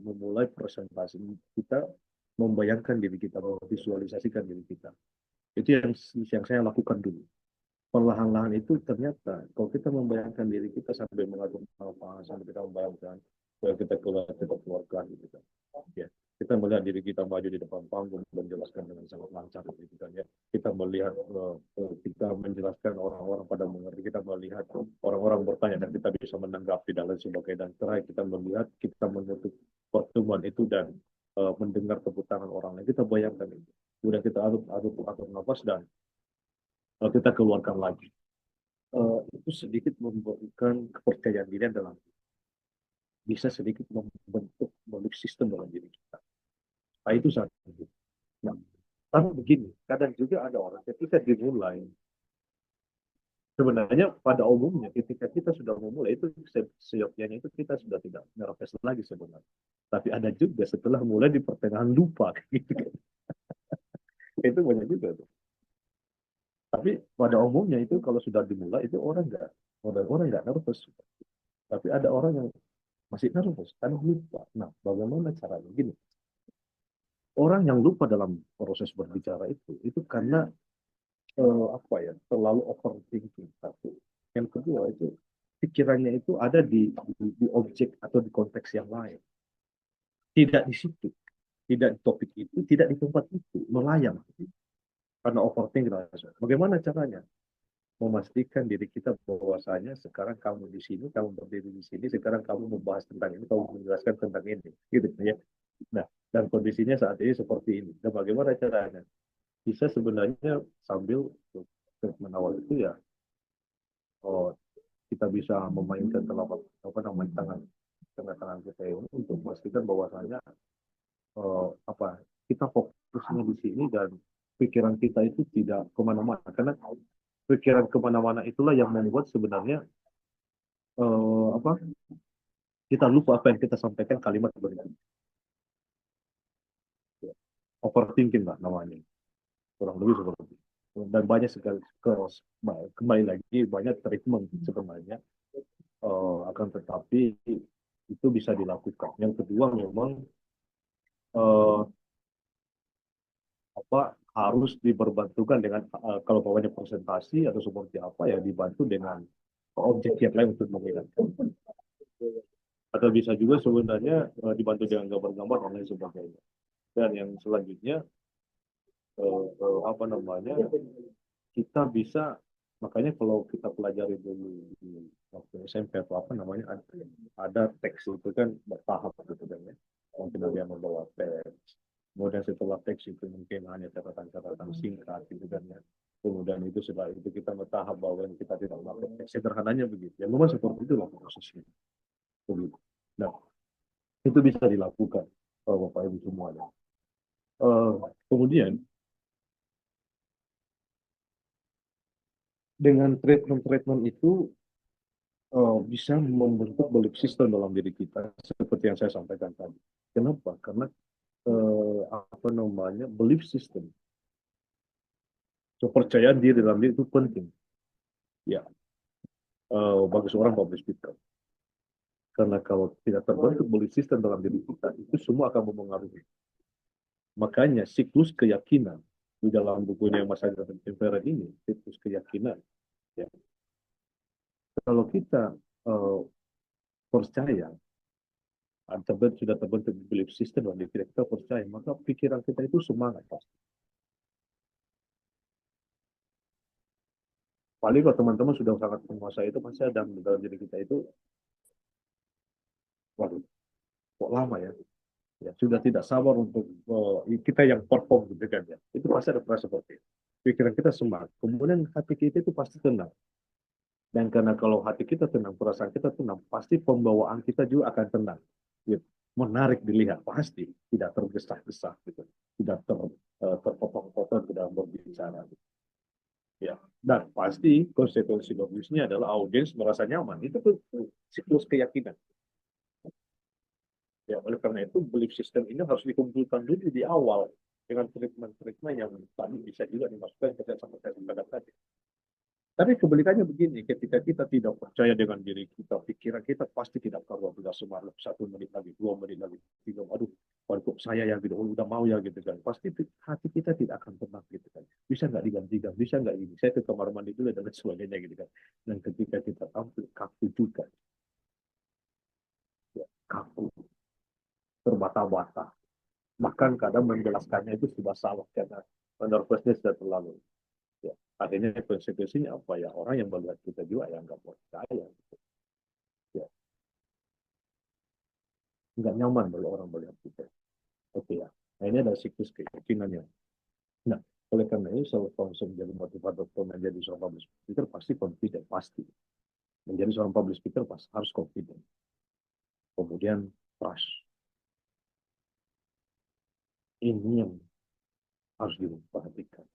memulai presentasi, kita membayangkan diri kita, memvisualisasikan diri kita. Itu yang saya lakukan dulu. Perlahan-lahan itu ternyata kalau kita membayangkan diri kita sambil mengatur nafas, sambil kita membayangkan kalau kita keluarkan gitu kan. Ya, kita melihat diri kita maju di depan panggung menjelaskan dengan sangat lancar gitu kan ya. Kita melihat kita menjelaskan orang-orang pada mengerti, kita melihat orang-orang bertanya dan kita bisa menanggapi dan lain sebagainya. Dan terakhir kita melihat kita menutup pertemuan itu dan mendengar tepuk tangan orang lain. Kita bayangkan itu. Udah kita atur nafas dan kita keluarkan lagi. Itu sedikit memberikan kepercayaan diri dalam, bisa sedikit membentuk sistem dalam diri kita. Nah, itu satu. Nah, tapi begini, kadang juga ada orang ketika dimulai, sebenarnya pada umumnya ketika kita sudah memulai itu seyogyanya itu kita sudah tidak nervous lagi sebenarnya. Tapi ada juga setelah mulai di pertengahan lupa gitu kan. Itu banyak juga tuh. Tapi pada umumnya itu kalau sudah dimulai itu orang nggak nervous. Tapi ada orang yang masih nervous karena lupa. Nah, bagaimana caranya? Gini, orang yang lupa dalam proses berbicara itu karena apa ya, terlalu overthinking satu. Yang kedua itu pikirannya itu ada di objek atau di konteks yang lain, tidak di situ, tidak di topik itu, tidak di tempat itu, melayang karena overthinking. Bagaimana caranya? Memastikan diri kita bahwasanya sekarang kamu di sini, kamu berdiri di sini, sekarang kamu membahas tentang ini, kamu menjelaskan tentang ini, gitu ya. Nah, dan kondisinya saat ini seperti ini. Dan bagaimana caranya? Bisa sebenarnya sambil menawar itu ya, oh, kita bisa memainkan telapak apa namanya tangan kita ini untuk memastikan bahwasanya apa kita fokusnya di sini dan pikiran kita itu tidak kemana-mana, karena pikiran kemana-mana itulah yang membuat sebenarnya apa kita lupa apa yang kita sampaikan kalimat berikutnya. overthinking lah namanya, kurang lebih seperti itu. Dan banyak sekali kembali lagi banyak treatment sebenarnya, akan tetapi itu bisa dilakukan. Yang kedua memang eh, harus diperbantukan dengan kalau bawahnya presentasi atau seperti apa ya dibantu dengan objek yang lain untuk mengingatkan. Atau bisa juga sebenarnya dibantu dengan gambar-gambar dan lain sebagainya. Dan yang selanjutnya apa namanya, kita bisa, makanya kalau kita pelajari dulu di waktu SMP atau apa namanya, ada teks itu kan bertahap gitu kan ya. Mungkin ada yang membawa teks, kemudian setelah teks itu mungkin hanya catatan-catatan singkat gitu kan ya. Kemudian itu setelah itu kita bertahap bahwa kita tidak melakukan teks, sederhananya begitu ya, memang seperti itulah prosesnya begitu. Nah, itu bisa dilakukan Bapak Ibu semuanya. Kemudian dengan treatment-treatment itu bisa membentuk belief system dalam diri kita seperti yang saya sampaikan tadi. Kenapa? Karena apa namanya, belief system, kepercayaan diri dalam diri itu penting ya, bagi seorang public speaker. Karena kalau tidak terbentuk belief system dalam diri kita, itu semua akan mempengaruhi. Makanya siklus keyakinan di dalam bukunya Mas Hajar Infrared ini, siklus keyakinan ya. Kalau kita percaya, sudah terbentuk belief system dan kita percaya, maka pikiran kita itu semangat pasti. Paling kalau teman-teman sudah sangat menguasai itu, pasti ada dalam diri kita itu, waduh, kok lama ya? Ya sudah tidak sabar untuk kita yang perform gitu kan ya. Itu pasti ada perasaan seperti itu. Pikiran kita semangat, kemudian hati kita itu pasti tenang. Dan karena kalau hati kita tenang, perasaan kita tenang, pasti pembawaan kita juga akan tenang. Gitu. Menarik dilihat, pasti tidak tergesa-gesa, gitu. Tidak terpotong-potong dalam berbicara. Gitu. Ya, dan pasti konsekuensi logisnya adalah audiens merasa nyaman. Itu tuh siklus keyakinan. Ya, oleh karena itu belief system ini harus dikumpulkan dulu di awal dengan treatment-treatment yang tadi bisa juga dimasukkan ke dalam tadi. Tapi kebalikannya begini, ketika kita tidak percaya dengan diri kita, pikiran kita pasti tidak karuan, sudah semangat 1 menit lagi, 2 menit lagi, 3, aduh, kok saya ya gitu, udah mau ya gitu kan. Pasti hati kita tidak akan tenang gitu kan. Bisa nggak digantikan, bisa nggak ini, saya ke kamar mandi dulu dan sebagainya gitu kan. Dan ketika kita tampil kaku juga, ya, kaku, terbata-bata. Bahkan kadang menjelaskannya itu sudah salah karena nervousnya sudah terlalu. Ya, akhirnya konsekuensinya apa ya, orang yang melihat kita juga yang nggak percaya gitu. Ya, nggak nyaman kalau orang melihat kita. Oke ya, nah ini ada siklus keyakinannya. Nah, oleh karena itu kalau konsum menjadi motivator atau menjadi seorang public speaker pasti confident, pasti menjadi seorang public speaker pasti harus confident. Kemudian trust, ini yang harus diperhatikan.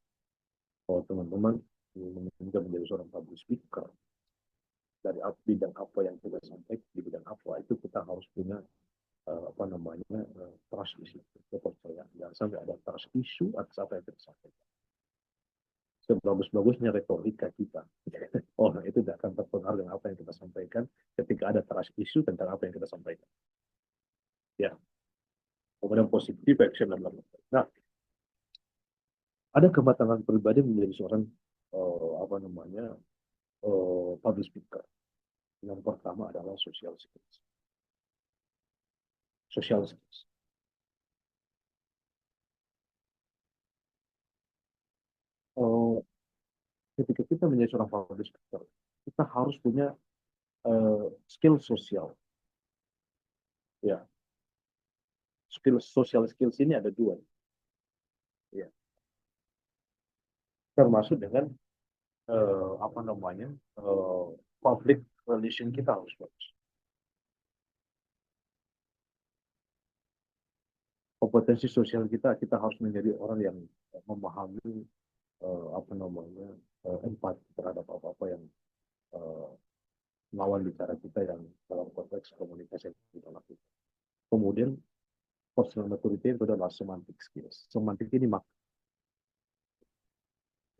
Kalau teman-teman ingin menjadi seorang public speaker, dari bidang apa yang kita sampaikan, di bidang apa itu kita harus punya apa namanya, trust di situ, kepercayaan. Jangan sampai ada trust issue atas apa yang kita sampaikan. Sebagus-bagusnya retorika kita, orang itu tidak akan terpengaruh dengan apa yang kita sampaikan ketika ada trust issue tentang apa yang kita sampaikan. Ya, kemudian positif action dan lain-lain. Nah, ada kematangan pribadi menjadi seorang apa namanya, public speaker. Yang pertama adalah social skills. Social skills. Ketika kita menjadi seorang public speaker, kita harus punya skill sosial. Ya, social skills ini ada 2. Ya, termasuk dengan apa namanya, public relation kita harus bagus. Kompetensi sosial kita harus menjadi orang yang memahami apa namanya, empati terhadap apa-apa yang lawan bicara kita yang dalam konteks komunikasi yang kita lakukan. Kemudian personal maturity itu adalah semantic skills. Semantik ini makna.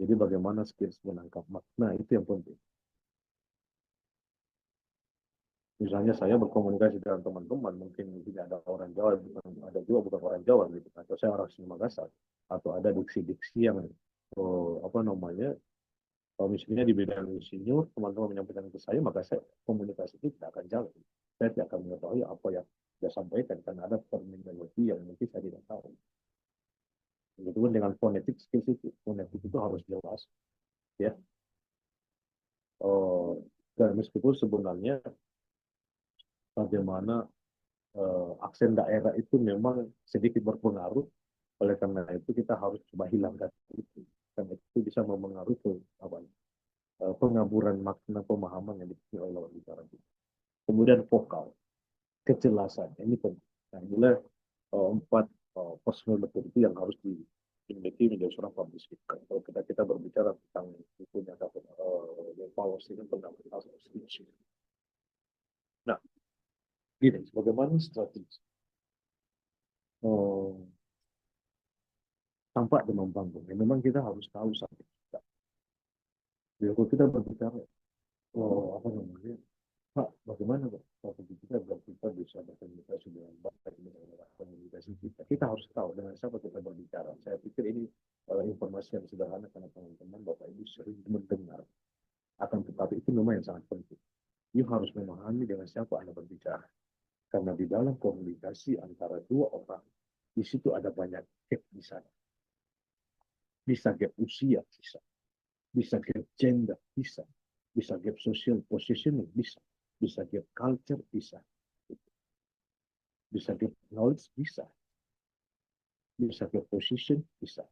Jadi bagaimana skills menangkap makna itu yang penting. Misalnya saya berkomunikasi dengan teman-teman, mungkin tidak ada orang Jawa, ada juga bukan orang Jawa gitu, atau saya orang asli Makassar, atau ada diksi-diksi yang kalau misalnya di bidang insinyur, teman-teman menyampaikan ke saya, maka saya komunikasi itu tidak akan jalan. Saya tidak akan mengetahui apa yang dia sampaikan, karena ada terminologi yang mungkin saya tidak tahu. Begitu pun dengan phonetic skills itu, phonetic itu harus jelas, ya. Dan meskipun sebenarnya bagaimana aksen daerah itu memang sedikit berpengaruh, oleh karena itu kita harus coba hilangkan itu, karena itu bisa mempengaruhi pengaburan makna pemahaman yang dipunyai oleh lawan bicara. Kemudian vokal, kejelasan, ini penting. Nah, inilah 4 personal maturity yang harus dimiliki menjadi seorang public speaker. Kalau kita berbicara tentang itu yang dapat powers ini pendapat speech. Nah, gini, bagaimana strategi tampak demam panggung? Ya, memang kita harus tahu sampai kita. Kalau kita berbicara, Pak, bagaimana Pak? Strategi kita agar kita bisa berkomunikasi dengan baik dengan komunikasi kita. Kita harus tahu dengan siapa kita berbicara. Saya pikir ini informasi yang sederhana karena teman-teman Bapak Ibu sering mendengar. Akan tetapi itu memang yang sangat penting. You harus memahami dengan siapa Anda berbicara. Karena di dalam komunikasi antara dua orang, di situ ada banyak gap di sana. Bisa gap usia, bisa gap gender, bisa gap social positioning, bisa gap culture, bisa gap knowledge, bisa gap position, bisa.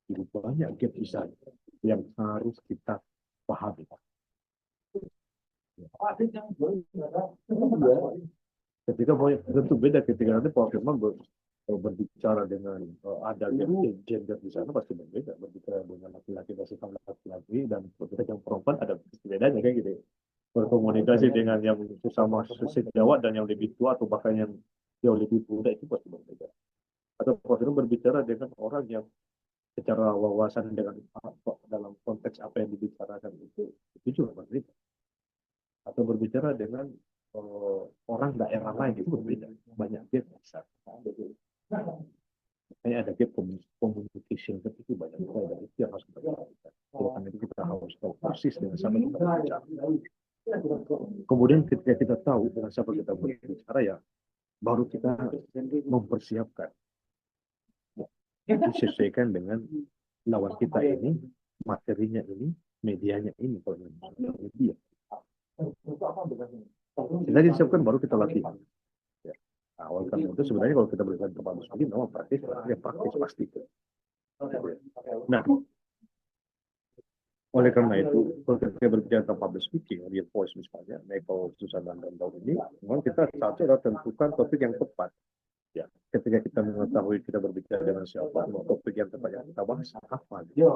Jadi banyak gap di sana yang harus kita pahami. Ketika tentu beda ketika nanti Pak Firman berbicara dengan ada gender di sana pasti berbeda. Berbicara dengan laki-laki dan sesama laki-laki dan berbicara yang perempuan ada bedanya kayak gitu. Berkomunikasi dengan yang sesama sejawat dan yang lebih tua atau bahkan yang jauh lebih muda itu pasti berbeda. Atau Pak Firman berbicara dengan orang yang secara wawasan dengan dalam konteks apa yang dibicarakan itu juga berbeda. Atau berbicara dengan orang daerah lain itu berbeda, banyak gap besar. Makanya ada gap communication itu banyak dan itu yang harus kita lakukan. Karena itu kita harus tahu persis dengan siapa kita berbicara. Kemudian ketika kita tahu dengan siapa kita berbicara, ya baru kita mempersiapkan disesuaikan dengan lawan kita ini, materinya ini, medianya ini, kalau media. Kita disiapkan baru kita latihan. Ya. Awal karena itu sebenarnya kalau kita berikan ke Pak Muslim, memang praktis pasti. Nah, oleh karena itu, kalau kita berbicara tentang public speaking, real voice misalnya, Michael Susan dan tahun ini, memang kita satu adalah tentukan topik yang tepat. Ya, ketika kita mengetahui kita berbicara dengan siapa, topik yang tepat yang kita bahas apa. Ya.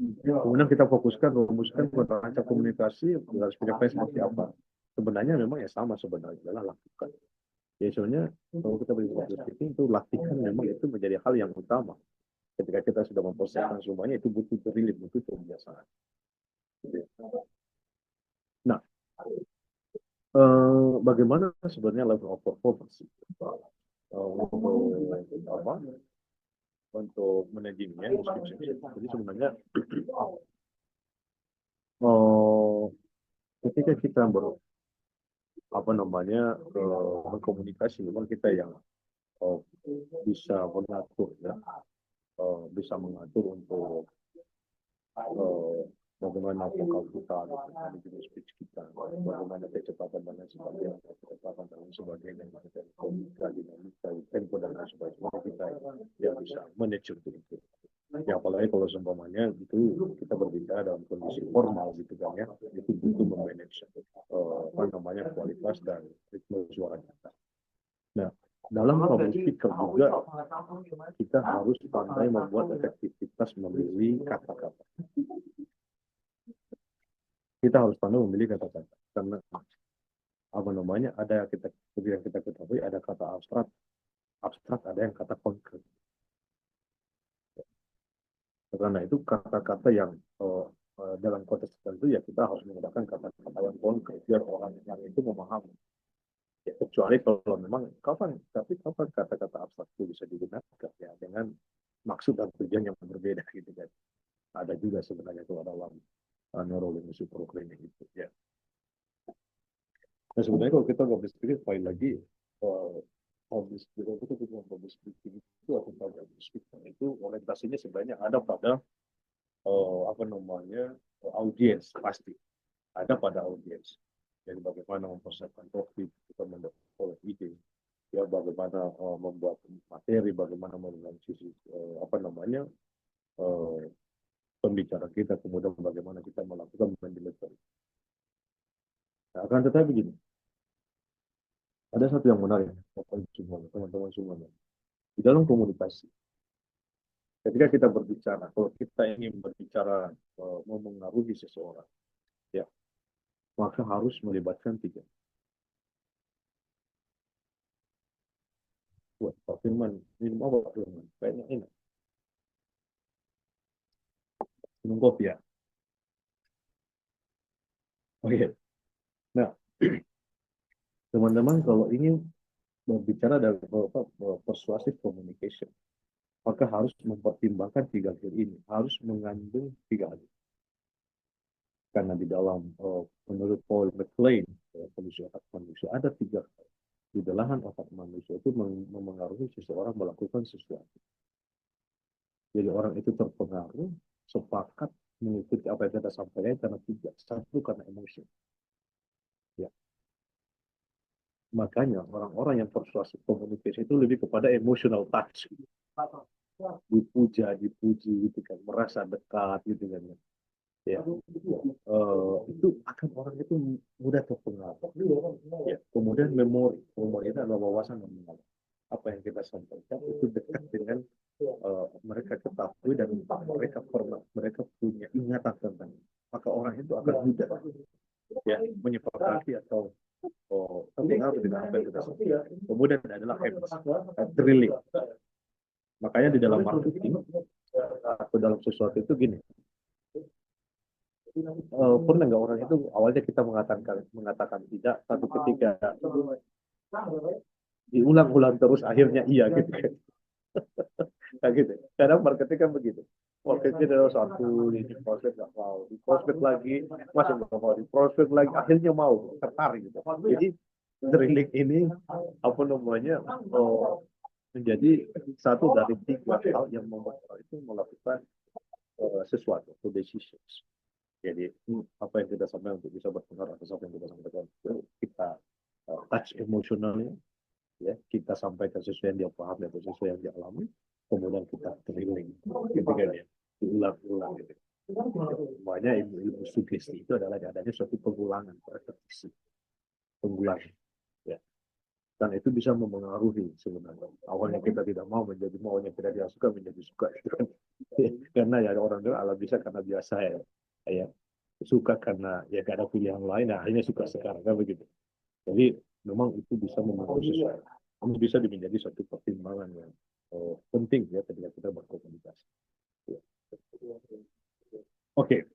Kemudian kita fokuskan, rumuskan rancang komunikasi, harus punya seperti apa. Sebenarnya memang ya sama sebenarnya adalah lakukan. Ya soalnya kalau kita berbicara speaking itu latihan memang itu menjadi hal yang utama. Ketika kita sudah mempersiapkan semuanya itu butuh drill, butuh kebiasaan. Nah, bagaimana sebenarnya level of performance untuk manajemennya? Jadi sebenarnya ketika kita berkomunikasi, memang kita yang bisa mengatur, ya, bisa mengatur untuk bagaimana vokal kita, bagaimana speech kita, bagaimana kecepatan dan sebagainya, kecepatan dan sebagainya, dinamika, tempo dan sebagainya, kita yang bisa manage itu. Ya apalagi kalau seumpamanya itu kita berbicara dalam kondisi formal gitu kan ya, itu butuh memanage kualitas dan ritme suara kita. Nah, dalam public speaker juga kita harus pandai membuat efektivitas memilih kata-kata. Kita harus pandai memilih kata-kata karena ada kita seperti yang kita ketahui ada kata abstrak, ada yang kata konkret. Karena itu kata-kata yang dalam konteks tertentu ya kita harus menggunakan kata-kata yang konkret biar orang yang itu memahami. Ya, kecuali kalau memang kapan kata-kata abstrak itu bisa digunakan ya dengan maksud dan tujuan yang berbeda gitu kan. Ada juga sebenarnya itu dalam neurolinguistic programming itu ya. Nah sebenarnya kalau kita nggak berpikir sekali lagi public speaking itu atau public speaking itu orientasinya sebenarnya ada pada apa namanya audiens pasti ada pada audiens. Jadi bagaimana mempersiapkan topik, kita membuat ide, ya bagaimana membuat materi, bagaimana menganalisis apa namanya pembicaraan kita, kemudian bagaimana kita melakukan mendeliver. Nah, akan tetapi begini, ada satu yang menarik, teman-teman semuanya, di dalam komunikasi. Ketika kita berbicara, kalau kita ingin berbicara memengaruhi seseorang, ya, maka harus melibatkan tiga. Buat Pak Firman, minum apa Pak Firman? Kayaknya enak. Minum kopi ya. Oke. Nah, teman-teman kalau ingin berbicara dalam persuasive communication, maka harus mempertimbangkan tiga hal ini, harus mengandung tiga hal. Karena di dalam menurut Paul McLean, polisi otak manusia ada tiga hal. Di dalam otak manusia itu memengaruhi seseorang melakukan sesuatu. Jadi orang itu terpengaruh, sepakat mengikuti apa yang kita sampaikan karena tiga. Satu karena emosi. Ya. Makanya orang-orang yang persuasif komunikasi itu lebih kepada emotional touch. Dipuji gitu kan, merasa dekat gitu kan. Ya. Itu akan orang itu mudah terpengaruh. Ya. Kemudian memori itu adalah wawasan yang mengalir. Apa yang kita sampaikan itu dekat dengan mereka ketahui dan mereka punya ingatan tentang, maka orang itu akan mudah ya menyepakati atau terpengaruh dengan apa yang kita sampaikan. Kemudian adalah drilling. Makanya di dalam marketing atau dalam sesuatu itu gini, pernah nggak orang itu awalnya kita mengatakan tidak, tapi ketika diulang-ulang terus akhirnya iya gitu kan. Nah, gitu. Kadang marketing kan begitu. Marketing adalah satu, ini prospek nggak mau, di prospek lagi masih nggak mau, di prospek lagi akhirnya mau, tertarik gitu. Jadi drilling ini apa namanya menjadi satu dari tiga hal yang membuat orang itu melakukan sesuatu, to decisions. Jadi apa yang kita sampaikan untuk bisa berpengaruh atas apa yang kita sampaikan, kita touch emosionalnya, ya kita sampaikan sesuai yang dia pahami atau sesuai yang dia alami, kemudian kita drilling, gitu kan ya, diulang-ulang gitu. Semuanya ilmu sugesti itu adalah adanya suatu pengulangan, repetisi, pengulangan, ya. Dan itu bisa memengaruhi sebenarnya. Awalnya kita tidak mau menjadi mau, yang tidak dia suka menjadi suka, gitu kan. Karena ya ada orang bilang ala bisa karena biasa ya, suka karena ya gak ada pilihan lain, nah akhirnya suka sekarang kan begitu. Jadi memang itu bisa memengaruhi sesuatu. Ini bisa menjadi suatu pertimbangan yang penting ya ketika kita berkomunikasi. Ya. Oke.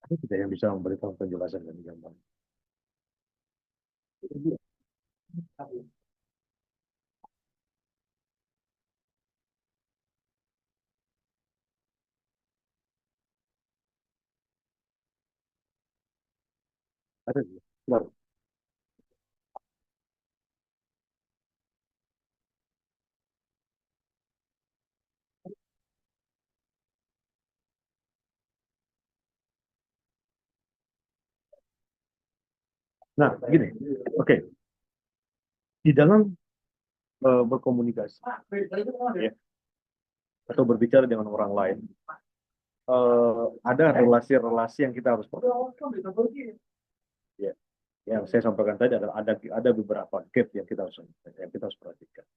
Ada tidak yang bisa memberikan penjelasan dan gambaran? Ada tidak? Baru. Nah, gini, oke. Di dalam berkomunikasi ya, atau berbicara dengan orang lain, ada relasi-relasi yang kita harus perhatikan. Ya, yang saya sampaikan tadi adalah ada beberapa gap yang kita harus perhatikan.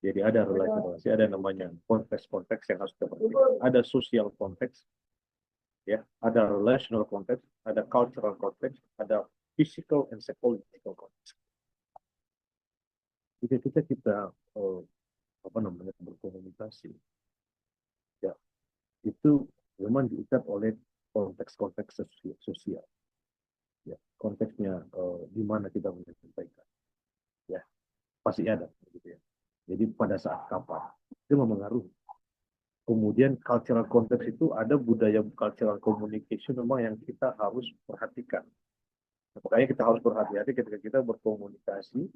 Jadi ada relasi-relasi, ada namanya konteks-konteks yang harus kita perhatikan. Ada sosial konteks, Ya, ada relational context, ada cultural context, ada physical and psychological context. Jika kita apa namanya berkomunikasi, ya itu memang diikat oleh konteks-konteks sosial, ya konteksnya di mana kita menyampaikan, ya pasti ada, gitu ya. Jadi pada saat kapan itu mempengaruhi. Kemudian cultural context itu ada budaya cultural communication memang yang kita harus perhatikan. Makanya kita harus berhati-hati ketika kita berkomunikasi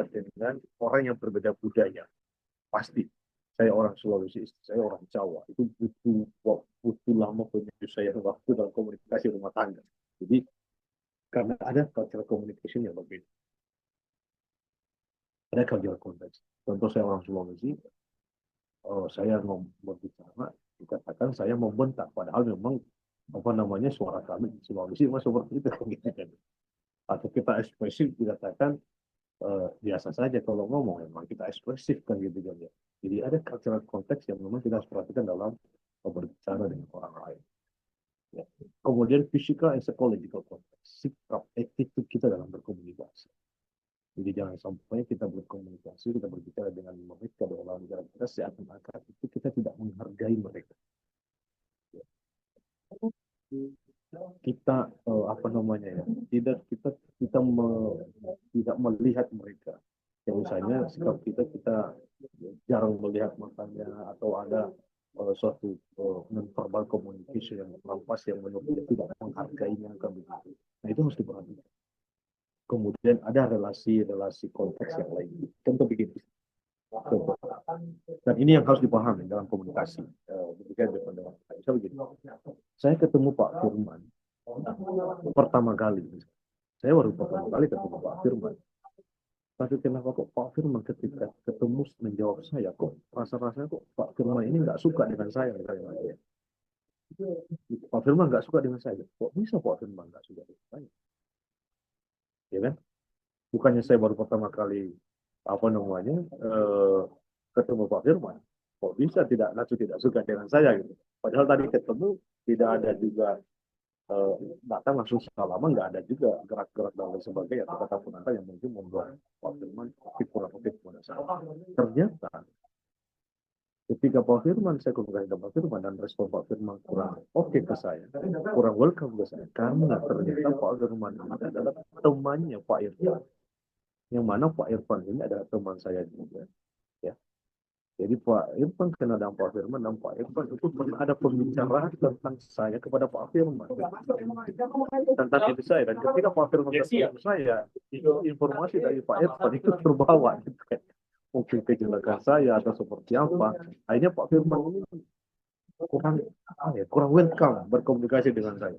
dengan orang yang berbeda budaya. Pasti. Saya orang Sulawesi, saya orang Jawa. Itu butuh lama penyelesaian waktu dalam komunikasi rumah tangga. Jadi, karena ada cultural communication yang berbeda. Ada cultural context. Contoh saya orang Sulawesi, saya berbicara, dikatakan saya membentak. Padahal memang apa namanya suara kami di Sulawesi memang seperti itu. Atau kita ekspresif dikatakan biasa saja kalau ngomong, memang kita ekspresif kan gitu kan ya. Jadi ada cultural konteks yang memang kita harus perhatikan dalam berbicara dengan orang lain. Ya. Kemudian physical and psychological context, sikap, attitude kita dalam berkomunikasi. Jadi jangan sampai kita berkomunikasi, kita berbicara dengan mereka, dengan lawan bicara kita, seakan-akan itu kita tidak menghargai mereka. Ya. Kita apa namanya ya, tidak tidak melihat mereka. Yang misalnya sikap kita jarang melihat matanya atau ada suatu non-verbal communication yang merampas yang menurut kita tidak menghargainya kan begitu. Nah itu harus diperhatikan. Kemudian ada relasi konteks yang lain. Contoh begini. Dan ini yang harus dipahami dalam komunikasi. Saya begini. Saya ketemu Pak Firman pertama kali. Saya baru pertama kali ketemu Pak Firman. Tapi kenapa kok Pak Firman ketika ketemu menjawab saya kok rasa-rasanya kok Pak Firman ini nggak suka dengan saya. Pak Firman nggak suka dengan saya. Kok bisa Pak Firman nggak suka dengan saya? Ya kan? Bukannya saya baru pertama kali apa namanya ketemu Pak Firman. Kok bisa tidak suka dengan saya gitu. Padahal tadi ketemu tidak ada juga datang langsung salaman, nggak ada juga gerak-gerak dan lain sebagainya atau kata pengantar yang mungkin membuat Pak Firman kurang oke pada saya. Ternyata ketika Pak Firman saya komunikasi dengan Pak Firman dan respon Pak Firman kurang oke ke saya, kurang welcome ke saya, karena ternyata Pak Firman ini adalah temannya Pak Irfan, yang mana Pak Irfan ini adalah teman saya juga, ya. Jadi Pak Irfan kenal dengan Pak Firman dan Pak Irfan itu pernah ada pembicaraan tentang saya kepada Pak Firman tentang itu saya, dan ketika Pak Firman ketemu saya, itu informasi dari Pak Irfan itu terbawa gitu kan. Mungkin kejelekan saya atau seperti apa. Akhirnya Pak Firman ini kurang welcome berkomunikasi dengan saya.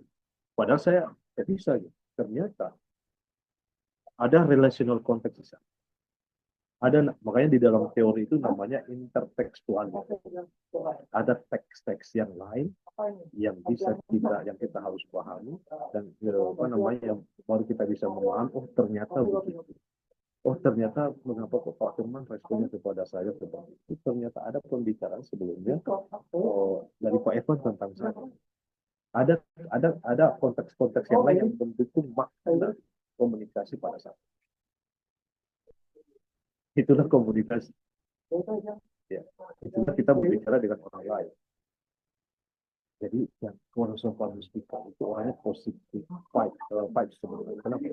Padahal saya tidak bisa gitu. Ternyata ada relational context di sana. Makanya di dalam teori itu namanya intertekstualitas. Ada teks-teks yang lain yang kita harus pahami dan apa namanya yang baru kita bisa memahami. Oh ternyata begitu. Oh ternyata mengapa kok Pak Firman responnya kepada saya seperti itu. Ternyata ada pembicaraan sebelumnya dari Pak Evan tentang saya. Ada konteks-konteks yang lain yang mendukung makna komunikasi pada saat itulah komunikasi. Ya, itulah kita berbicara dengan orang lain. Jadi yang orang public speaker itu orangnya positif, vibe sebenarnya. Kenapa?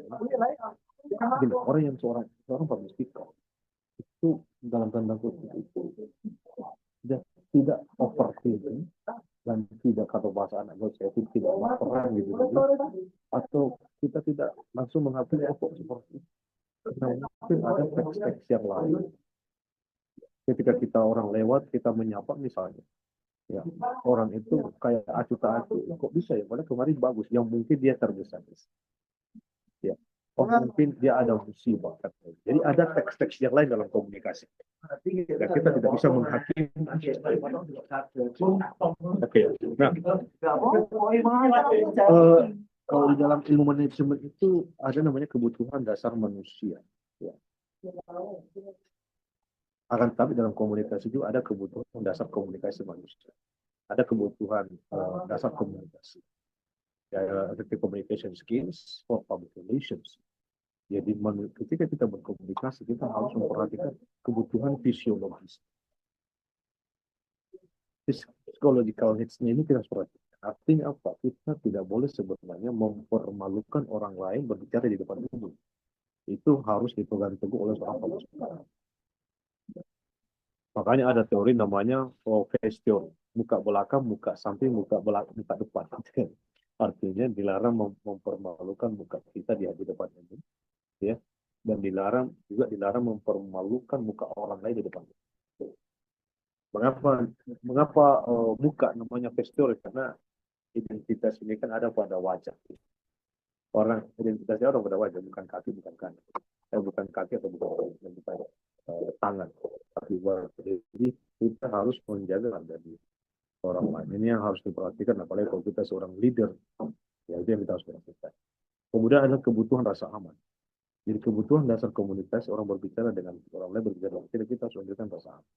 Gini, orang yang seorang public speaker itu dalam tanda kutip itu tidak overthinking dan tidak kata bahasa anak saya itu tidak berperan gitu, atau kita tidak langsung mengambil efek seperti itu. Nah, mungkin ada teks-teks yang lain. Ketika kita orang lewat, kita menyapa misalnya, ya orang itu kayak acuh tak acuh, kok bisa ya? Padahal kemarin bagus, yang mungkin dia tergesa-gesa. Ya, mungkin dia ada musibah. Jadi ada teks-teks yang lain dalam komunikasi. Dan kita tidak bisa menghakimi. Oke. Nah, kalau di dalam ilmu manajemen itu ada namanya kebutuhan dasar manusia. Ya. Akan tetapi dalam komunikasi juga ada kebutuhan dasar komunikasi manusia. ada kebutuhan dasar komunikasi. Ya, effective communication skills for public relations. Jadi ketika kita berkomunikasi, kita harus memperhatikan kebutuhan fisiologis. Psychological needs-nya ini kita harus perhatikan. Artinya apa? Kita tidak boleh sebenarnya mempermalukan orang lain berbicara di depan umum. Itu harus dipegang teguh oleh seorang pembicara. Makanya ada teori namanya face theory. Muka belakang, muka samping, muka belakang, muka depan. Artinya dilarang mempermalukan muka kita di depan umum, ya, dan dilarang mempermalukan muka orang lain di depan umum. Mengapa muka namanya face theory? Karena identitas ini kan ada pada wajah. Identitasnya orang pada wajah, bukan kaki, bukan kanan. Bukan kaki atau bukan tangan. Tapi wajah. Jadi kita harus menjaga dari orang lain. Ini yang harus diperhatikan, apalagi kalau kita seorang leader. Ya, itu yang kita harus perhatikan. Kemudian ada kebutuhan rasa aman. Jadi kebutuhan dasar komunitas, orang berbicara dengan orang lain berbicara dengan kita harus memberikan rasa aman.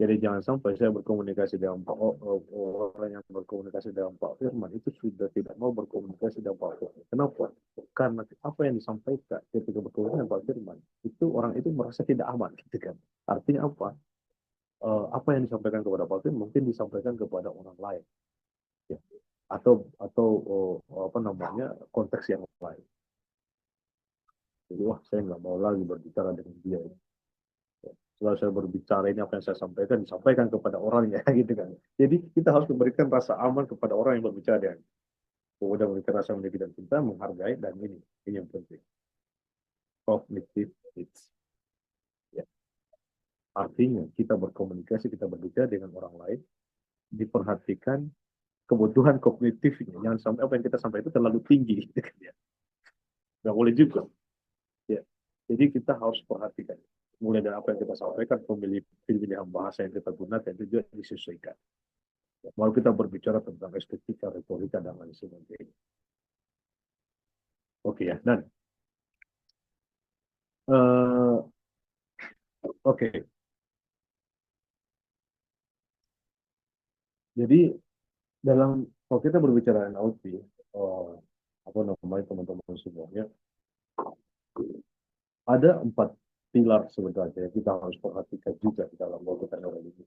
Jadi jangan sampai saya berkomunikasi dengan orang yang berkomunikasi dengan Pak Firman itu sudah tidak mau berkomunikasi dengan Pak Firman. Kenapa? Karena apa yang disampaikan ketika berkomunikasi dengan Pak Firman itu orang itu merasa tidak aman, gitu kan? Artinya apa? Apa yang disampaikan kepada Pak Firman mungkin disampaikan kepada orang lain, ya. Atau apa namanya, konteks yang lain. Jadi wah, saya nggak mau lagi berbicara dengan dia. Setelah saya berbicara ini, apa yang saya sampaikan disampaikan kepada orangnya, gitu kan. Jadi kita harus memberikan rasa aman kepada orang yang berbicara dengan. Kemudian memberikan rasa memiliki dan cinta, menghargai, dan ini yang penting. Cognitive needs. Ya. Artinya kita berkomunikasi, kita berbicara dengan orang lain, diperhatikan kebutuhan kognitifnya. Jangan sampai apa yang kita sampaikan itu terlalu tinggi, gitu kan, ya. Nggak boleh juga. Ya. Jadi kita harus perhatikan. Mulai dari apa yang kita sampaikan, pemilihan bahasa yang kita gunakan itu juga disesuaikan. Baru kita berbicara tentang estetika, retorika, dan lain sebagainya. Oke ya, dan oke. Jadi kalau kita berbicara NLP, apa namanya teman-teman semuanya, ada 4 pilar sebenarnya yang kita harus perhatikan juga di dalam melakukan NLP.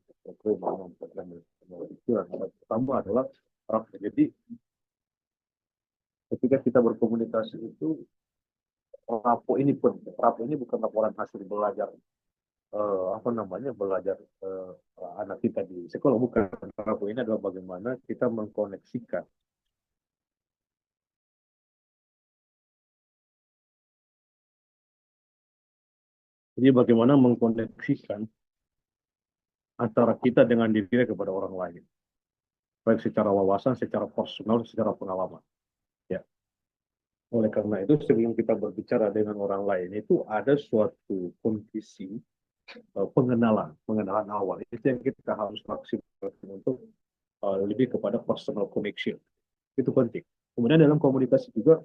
Pertama adalah karakter. Jadi ketika kita berkomunikasi itu, rapor ini bukan laporan hasil belajar apa namanya, belajar anak kita di sekolah, bukan. Rapor ini adalah bagaimana kita mengkoneksikan antara kita dengan diri kepada orang lain, baik secara wawasan, secara personal, secara pengalaman. Ya. Oleh karena itu, sebelum kita berbicara dengan orang lain, itu ada suatu kondisi pengenalan awal. Itu yang kita harus maksimalkan untuk lebih kepada personal connection. Itu penting. Kemudian dalam komunikasi juga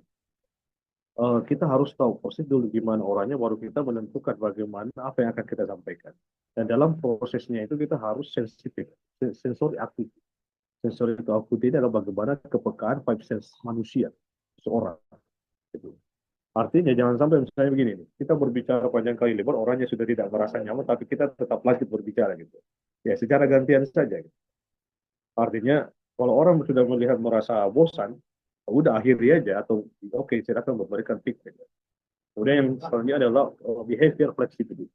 kita harus tahu proses dulu gimana orangnya, baru kita menentukan bagaimana apa yang akan kita sampaikan. Dan dalam prosesnya itu kita harus sensitif, sensori aktif. Sensori itu aktif ini adalah bagaimana kepekaan 5 sense manusia seorang. Gitu. Artinya jangan sampai misalnya begini, kita berbicara panjang kali lebar, orangnya sudah tidak merasa nyaman, tapi kita tetap lanjut berbicara gitu. Ya secara gantian saja. Gitu. Artinya kalau orang sudah melihat merasa bosan, udah akhiri aja, atau oke, silakan memberikan feedback. Kemudian yang selanjutnya adalah behavior flexibility.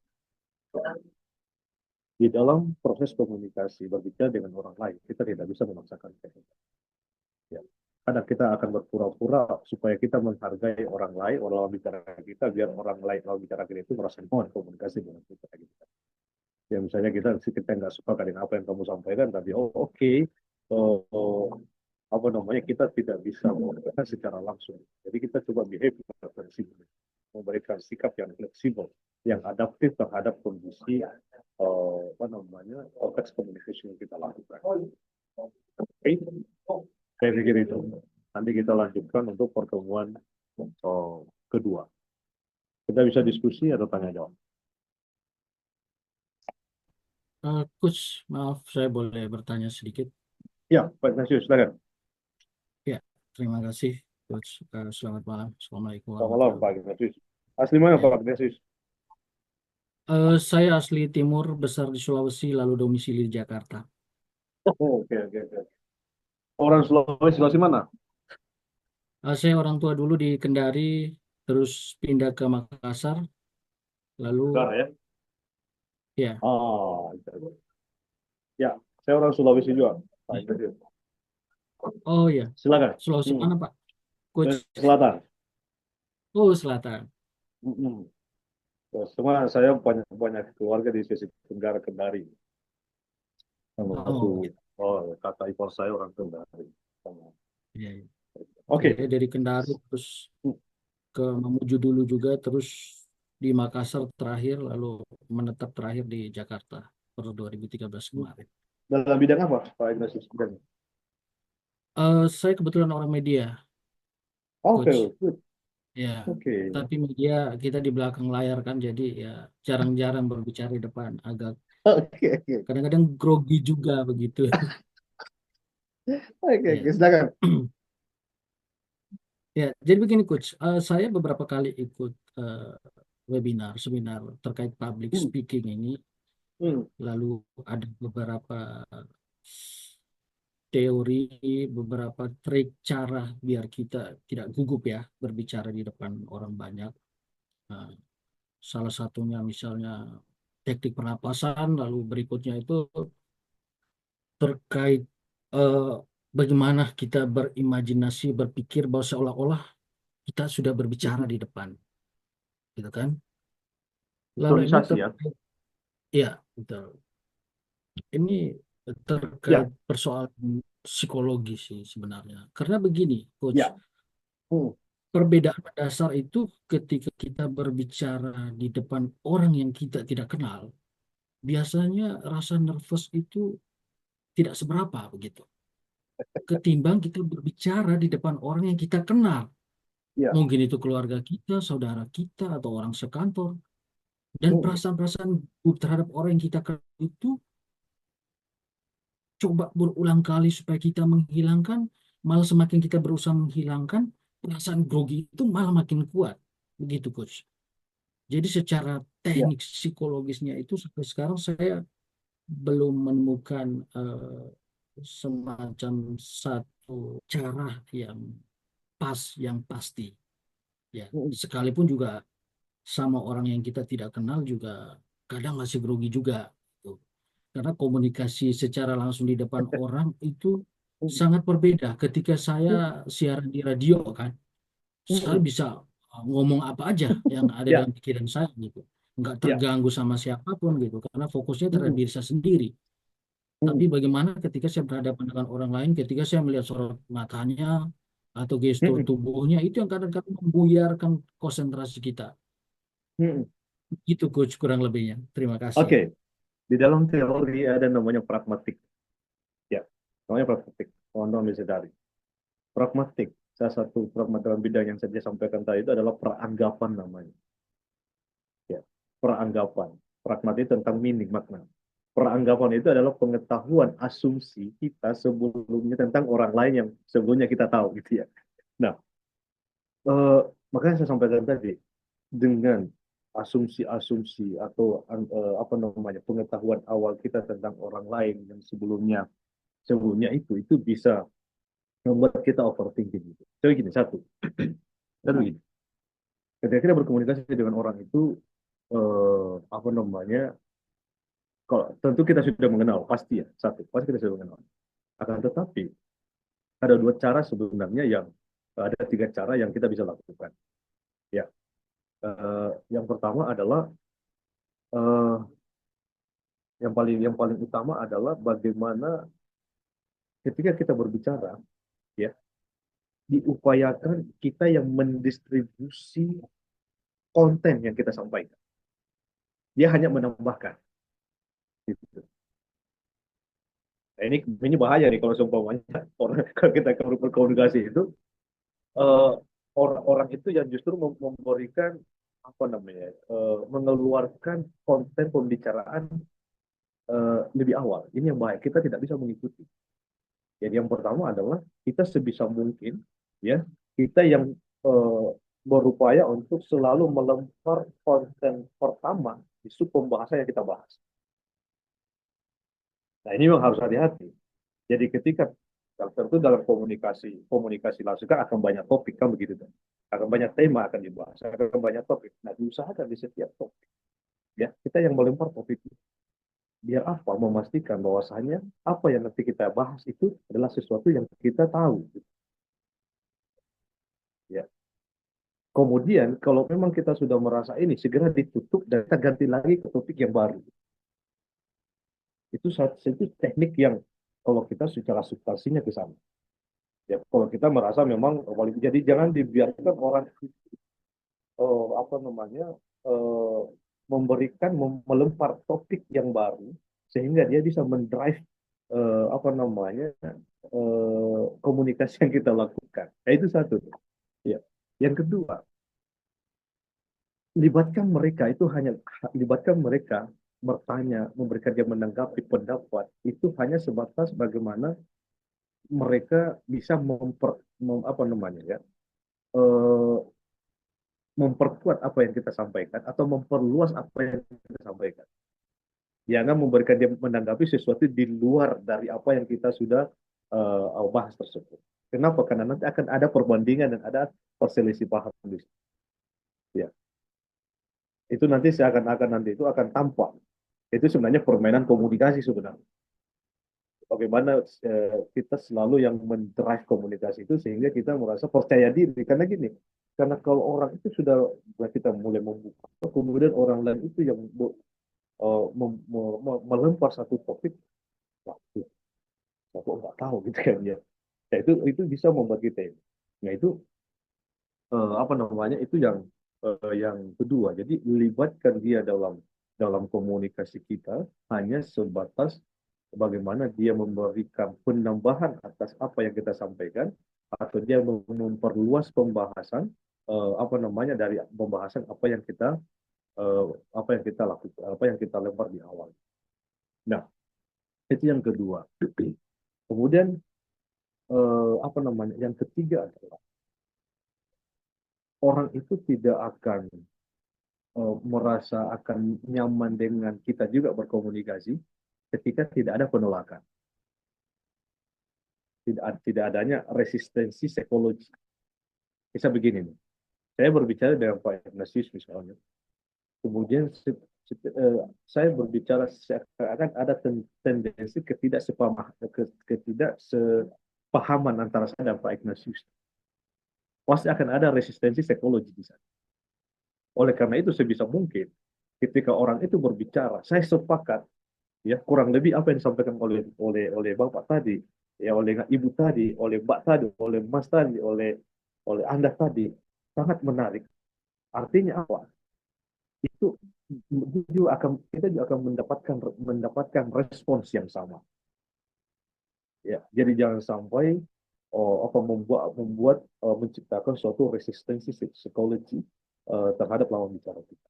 Di dalam proses komunikasi berbicara dengan orang lain, kita tidak bisa memaksakan kehendak. Ya. Kadang kita akan berpura-pura supaya kita menghargai orang lain, orang bicara kita, biar orang lain lawan bicara kita itu merasa nyaman komunikasi dengan kita. Ya misalnya kita nggak suka dengan apa yang kamu sampaikan, tapi oke. Apa namanya, kita tidak bisa menggunakan secara langsung. Jadi kita coba behavior fleksibel, memberikan sikap yang fleksibel, yang adaptif terhadap kondisi apa namanya, konteks komunikasi yang kita lakukan. Oke, saya pikir itu. Nanti kita lanjutkan untuk pertemuan kedua. Kita bisa diskusi atau tanya jawab. Coach, maaf saya boleh bertanya sedikit. Ya, Pak Ignatius, silakan. Ya, terima kasih, Coach. Selamat malam. Assalamualaikum Selamat malam, warahmatullahi Pak wabarakatuh. Ignatius. Asli mana, Ya. Pak Ignatius? Saya asli Timur, besar di Sulawesi, lalu domisili di Jakarta. Oh, oke, oke, oke. Orang Sulawesi, Sulawesi mana? Saya orang tua dulu di Kendari, terus pindah ke Makassar, lalu Bentar ya. ya, Gitu. Ya, saya orang Sulawesi juga, Pak Ignatius. oh ya, Silakan. Sulawesi mana Pak? Coach? Selatan. Oh, Selatan. Mm-mm. Ya, semua saya banyak keluarga di sisi Tenggara Kendari. Sama satu, Oh, ya, kakak ipar saya orang Kendari. ya, ya. Oke. Saya dari Kendari, terus ke Mamuju dulu juga, terus di Makassar terakhir, lalu menetap terakhir di Jakarta per 2013 kemarin. Dalam bidang apa, Pak Ignatius? Saya kebetulan orang media, Oke, Coach. good. Ya, Oke. tapi media kita di belakang layar kan, jadi ya jarang-jarang berbicara di depan, agak Oke, oke. kadang-kadang grogi juga begitu. Oke, Ya, oke, silakan. ya. Jadi begini, Coach. Saya beberapa kali ikut webinar, seminar terkait public Hmm, speaking ini, hmm, lalu ada beberapa teori, beberapa trik cara biar kita tidak gugup ya berbicara di depan orang banyak. Nah, salah satunya misalnya teknik pernapasan, lalu berikutnya itu terkait eh, bagaimana kita berimajinasi, berpikir bahwa seolah-olah kita sudah berbicara hmm. di depan, gitu kan? Lalu ini Visualisasi ya. terkait, ya, betul. Ini terkait Ya, persoalan psikologi sih sebenarnya. Karena begini, Coach, ya. Hmm, perbedaan dasar itu ketika kita berbicara di depan orang yang kita tidak kenal, biasanya rasa nervous itu tidak seberapa begitu. Ketimbang kita berbicara di depan orang yang kita kenal. ya. Mungkin itu keluarga kita, saudara kita, atau orang sekantor. Dan Hmm, perasaan-perasaan buruk terhadap orang yang kita kenal itu coba berulang kali supaya kita menghilangkan, malah semakin kita berusaha menghilangkan, perasaan grogi itu malah makin kuat. Begitu, Coach. Jadi secara ya. teknik psikologisnya itu sampai sekarang saya belum menemukan semacam satu cara yang pas, yang pasti. Ya, Hmm, sekalipun juga sama orang yang kita tidak kenal juga kadang masih grogi juga. Gitu. Karena komunikasi secara langsung di depan orang itu hmm, sangat berbeda. Ketika saya hmm, siaran di radio kan, saya hmm. bisa ngomong apa aja yang ada Ya, dalam pikiran saya gitu. Nggak ya. terganggu sama siapapun gitu. Karena fokusnya terhadap Hmm, diri saya sendiri. Tapi hmm, bagaimana ketika saya berhadapan dengan orang lain, ketika saya melihat sorot matanya atau gestur hmm, tubuhnya, itu yang kadang-kadang membuyarkan konsentrasi kita. hmm. Itu Coach kurang lebihnya. Terima kasih. Oke, di dalam teori ada namanya pragmatik. Ya, namanya pragmatik. Teman-teman bisa dari. Pragmatik, salah satu pragmatik dalam bidang yang saya sampaikan tadi itu adalah peranggapan namanya. Ya, peranggapan. Pragmatik tentang meaning, makna. Peranggapan itu adalah pengetahuan asumsi kita sebelumnya tentang orang lain yang sebelumnya kita tahu gitu ya. Nah, eh, makanya saya sampaikan tadi dengan asumsi-asumsi atau apa namanya pengetahuan awal kita tentang orang lain yang sebelumnya itu bisa membuat kita overthinking gitu. Jadi gini satu, satu gini, ketika kita berkomunikasi dengan orang itu apa namanya, kalau tentu kita sudah mengenal pasti ya satu, pasti kita sudah mengenal. Akan tetapi ada dua cara sebenarnya yang ada tiga cara yang kita bisa lakukan. Ya, yang pertama adalah eh, yang paling utama adalah bagaimana ketika kita berbicara, ya, diupayakan kita yang mendistribusi konten yang kita sampaikan. Dia hanya menambahkan. Gitu. Nah, ini bahaya nih kalau seumpamanya orang kalau kita berkomunikasi itu eh, orang-orang itu yang justru memberikan apa namanya mengeluarkan konten pembicaraan lebih awal. Ini yang baik. Kita tidak bisa mengikuti. Jadi yang pertama adalah kita sebisa mungkin, ya, kita yang eh, berupaya untuk selalu melempar konten pertama di sub pembahasan yang kita bahas. Nah, ini memang harus hati-hati. Jadi ketika tentu dalam komunikasi komunikasi langsung kan akan banyak topik kan begitu kan. Akan banyak tema akan dibahas, akan banyak topik. Nah, diusahakan di setiap topik, ya, kita yang melempar topik itu. Biar apa? Memastikan bahwasanya apa yang nanti kita bahas itu adalah sesuatu yang kita tahu. Ya. Kemudian kalau memang kita sudah merasa ini, segera ditutup dan kita ganti lagi ke topik yang baru. Itu teknik yang kalau kita secara substansinya ke sana. Ya, kalau kita merasa memang jadi jangan dibiarkan orang apa namanya eh, melempar topik yang baru sehingga dia bisa mendrive apa namanya komunikasi yang kita lakukan. Ya, itu satu. Ya. Yang kedua, libatkan mereka bertanya, memberikan dia menanggapi pendapat itu hanya sebatas bagaimana mereka bisa apa namanya ya eh, memperkuat apa yang kita sampaikan atau memperluas apa yang kita sampaikan. Jangan memberikan dia menanggapi sesuatu di luar dari apa yang kita sudah bahas tersebut. Kenapa? Karena nanti akan ada perbandingan dan ada perselisih paham di situ. Ya, itu nanti seakan-akan nanti itu akan tampak. Itu sebenarnya permainan komunikasi sebenarnya. Bagaimana kita selalu yang mendrive komunikasi itu sehingga kita merasa percaya diri. Karena gini, karena kalau orang itu sudah kita mulai membuka, kemudian orang lain itu yang melempar satu topik, waktu aku nggak tahu gitu kan ya. Ya itu bisa membuat kita. Nah itu apa namanya itu yang kedua. Jadi libatkan dia dalam komunikasi kita hanya sebatas bagaimana dia memberikan penambahan atas apa yang kita sampaikan atau dia memperluas pembahasan apa namanya dari pembahasan apa yang kita lakukan, apa yang kita lempar di awal. Nah, itu yang kedua. Kemudian apa namanya? Yang ketiga adalah orang itu tidak akan merasa akan nyaman dengan kita juga berkomunikasi ketika tidak ada penolakan. Tidak adanya resistensi psikologi. Bisa begini nih. Saya berbicara dengan Pak Ignatius misalnya. Kemudian saya berbicara akan ada tendensi ketidaksepahaman antara saya dan Pak Ignatius. Pasti akan ada resistensi psikologi di sana. Oleh karena itu sebisa mungkin ketika orang itu berbicara, saya sepakat ya kurang lebih apa yang disampaikan oleh Bapak tadi, ya oleh Ibu tadi, oleh Mbak tadi, oleh Mas tadi, oleh Anda tadi sangat menarik. Artinya apa? Itu kita juga akan mendapatkan respons yang sama. Ya, jadi jangan sampai menciptakan suatu resistensi psikologi terhadap lawan bicara kita.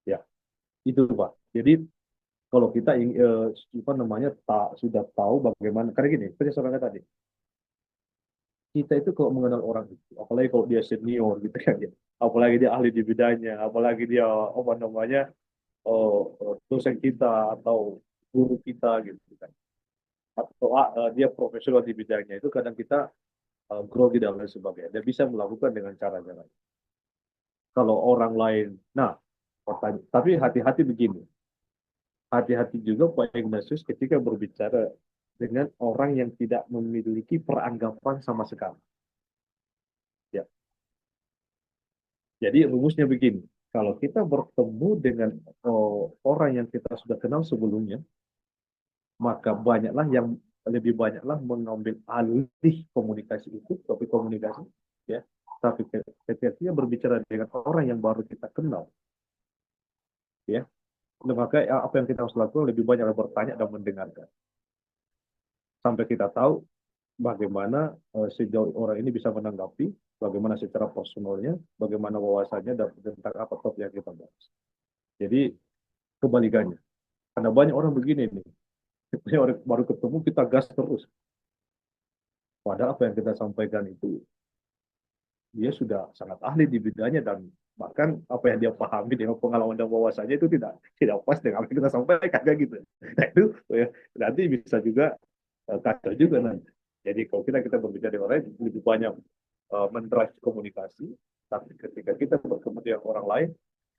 Ya, itu Pak. Jadi kalau kita apa namanya sudah tahu bagaimana karena gini, seperti saya tadi, kita itu kalau mengenal orang itu, apalagi kalau dia senior gitu kan ya, apalagi dia ahli di bidangnya, apalagi dia apa namanya dosen kita atau guru kita gitu kan, atau dia profesional di bidangnya itu kadang kita grogi dan lain sebagainya. Dia bisa melakukan dengan cara-cara. Kalau orang lain, nah, tapi hati-hati begini, hati-hati juga Pak Ignatius ketika berbicara dengan orang yang tidak memiliki peranggapan sama sekali. Ya. Jadi rumusnya begini, kalau kita bertemu dengan orang yang kita sudah kenal sebelumnya, maka lebih banyaklah mengambil alih komunikasi itu, topik komunikasi, ya. Tapi ketika dia berbicara dengan orang yang baru kita kenal, ya, maka apa yang kita harus lakukan lebih banyak bertanya dan mendengarkan sampai kita tahu bagaimana sejauh orang ini bisa menanggapi, bagaimana secara personalnya, bagaimana wawasannya dan tentang apa topik yang kita bahas. Jadi kebalikannya, karena banyak orang begini nih, orang baru ketemu kita gas terus, pada apa yang kita sampaikan itu dia sudah sangat ahli di bidangnya, dan bahkan apa yang dia pahami dengan pengalaman dan wawasannya itu tidak pas dengan apa yang kita sampaikan kayak gitu. Nah itu ya, nanti bisa juga kacau juga nanti. Jadi kalau kita berbicara dengan orang lain lebih banyak mendrive komunikasi, tapi ketika kita bertemu dengan orang lain,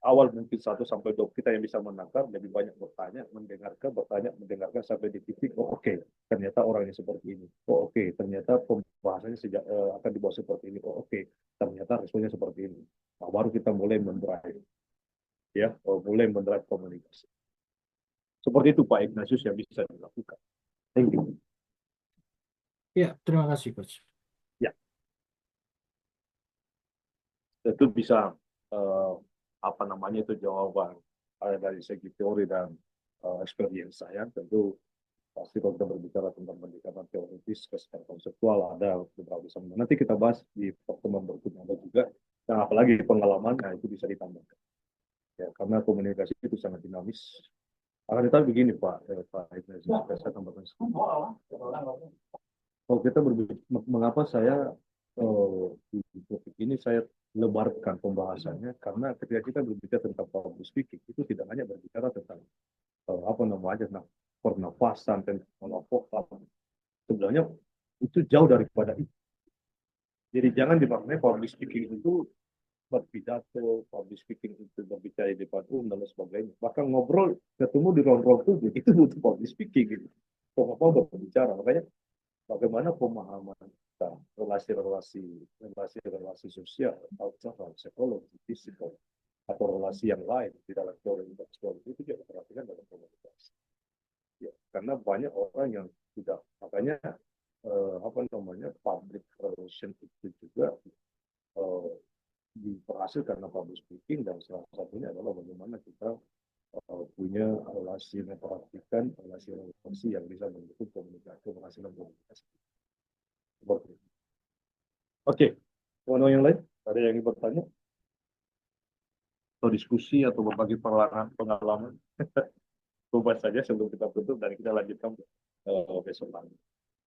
awal mungkin 1 sampai 2 kita yang bisa menakar, lebih banyak bertanya, mendengarkan sampai di titik, oh oke, ternyata orangnya seperti ini. Oh oke, ternyata pembahasannya akan dibawa seperti ini. Oh oke, ternyata responnya seperti ini. Nah, baru kita mulai mendrive, ya, mulai mendrive komunikasi. Seperti itu Pak Ignatius yang bisa dilakukan. Thank you. Ya, terima kasih Coach. Ya, itu bisa apa namanya itu jawaban dari segi teori dan experience saya. Tentu pasti kalau kita berbicara tentang pendekatan teoritis ke secara konseptual ada beberapa sama. Nanti kita bahas di pertemuan berikutnya ada juga. Nah, apalagi pengalaman, nah itu bisa ditambahkan. Ya, karena komunikasi itu sangat dinamis. Akan tetapi begini Pak Ignatius, saya tambahkan. Kalau kita berbicara, mengapa saya di topik ini saya lebarkan pembahasannya, karena ketika kita berbicara tentang public speaking itu tidak hanya berbicara tentang apa namanya, pernafasan dan vokal. Sebenarnya itu jauh daripada itu. Jadi jangan dimaknai public speaking itu berpidato, public speaking itu berbicara di depan umum dan sebagainya. Bahkan ngobrol ketemu di ruang-ruang publik itu butuh public speaking gitu. Apa berbicara, makanya bagaimana pemahaman kita relasi-relasi sosial, cultural, psikologi, fisikal, atau relasi yang lain di dalam teori intelektual itu juga diperhatikan dalam komunikasi. Ya, karena banyak orang yang tidak, makanya apa namanya, public relation itu juga berhasil karena public speaking, dan salah satunya adalah bagaimana kita punya relasi, memperhatikan relasi yang bisa mendukung komunikasi, keberhasilan komunikasi. Seperti itu. Oke, teman-teman yang lain, ada yang ingin bertanya? Atau diskusi atau berbagi pengalaman? Coba saja sebelum kita tutup dan kita lanjutkan besok lagi.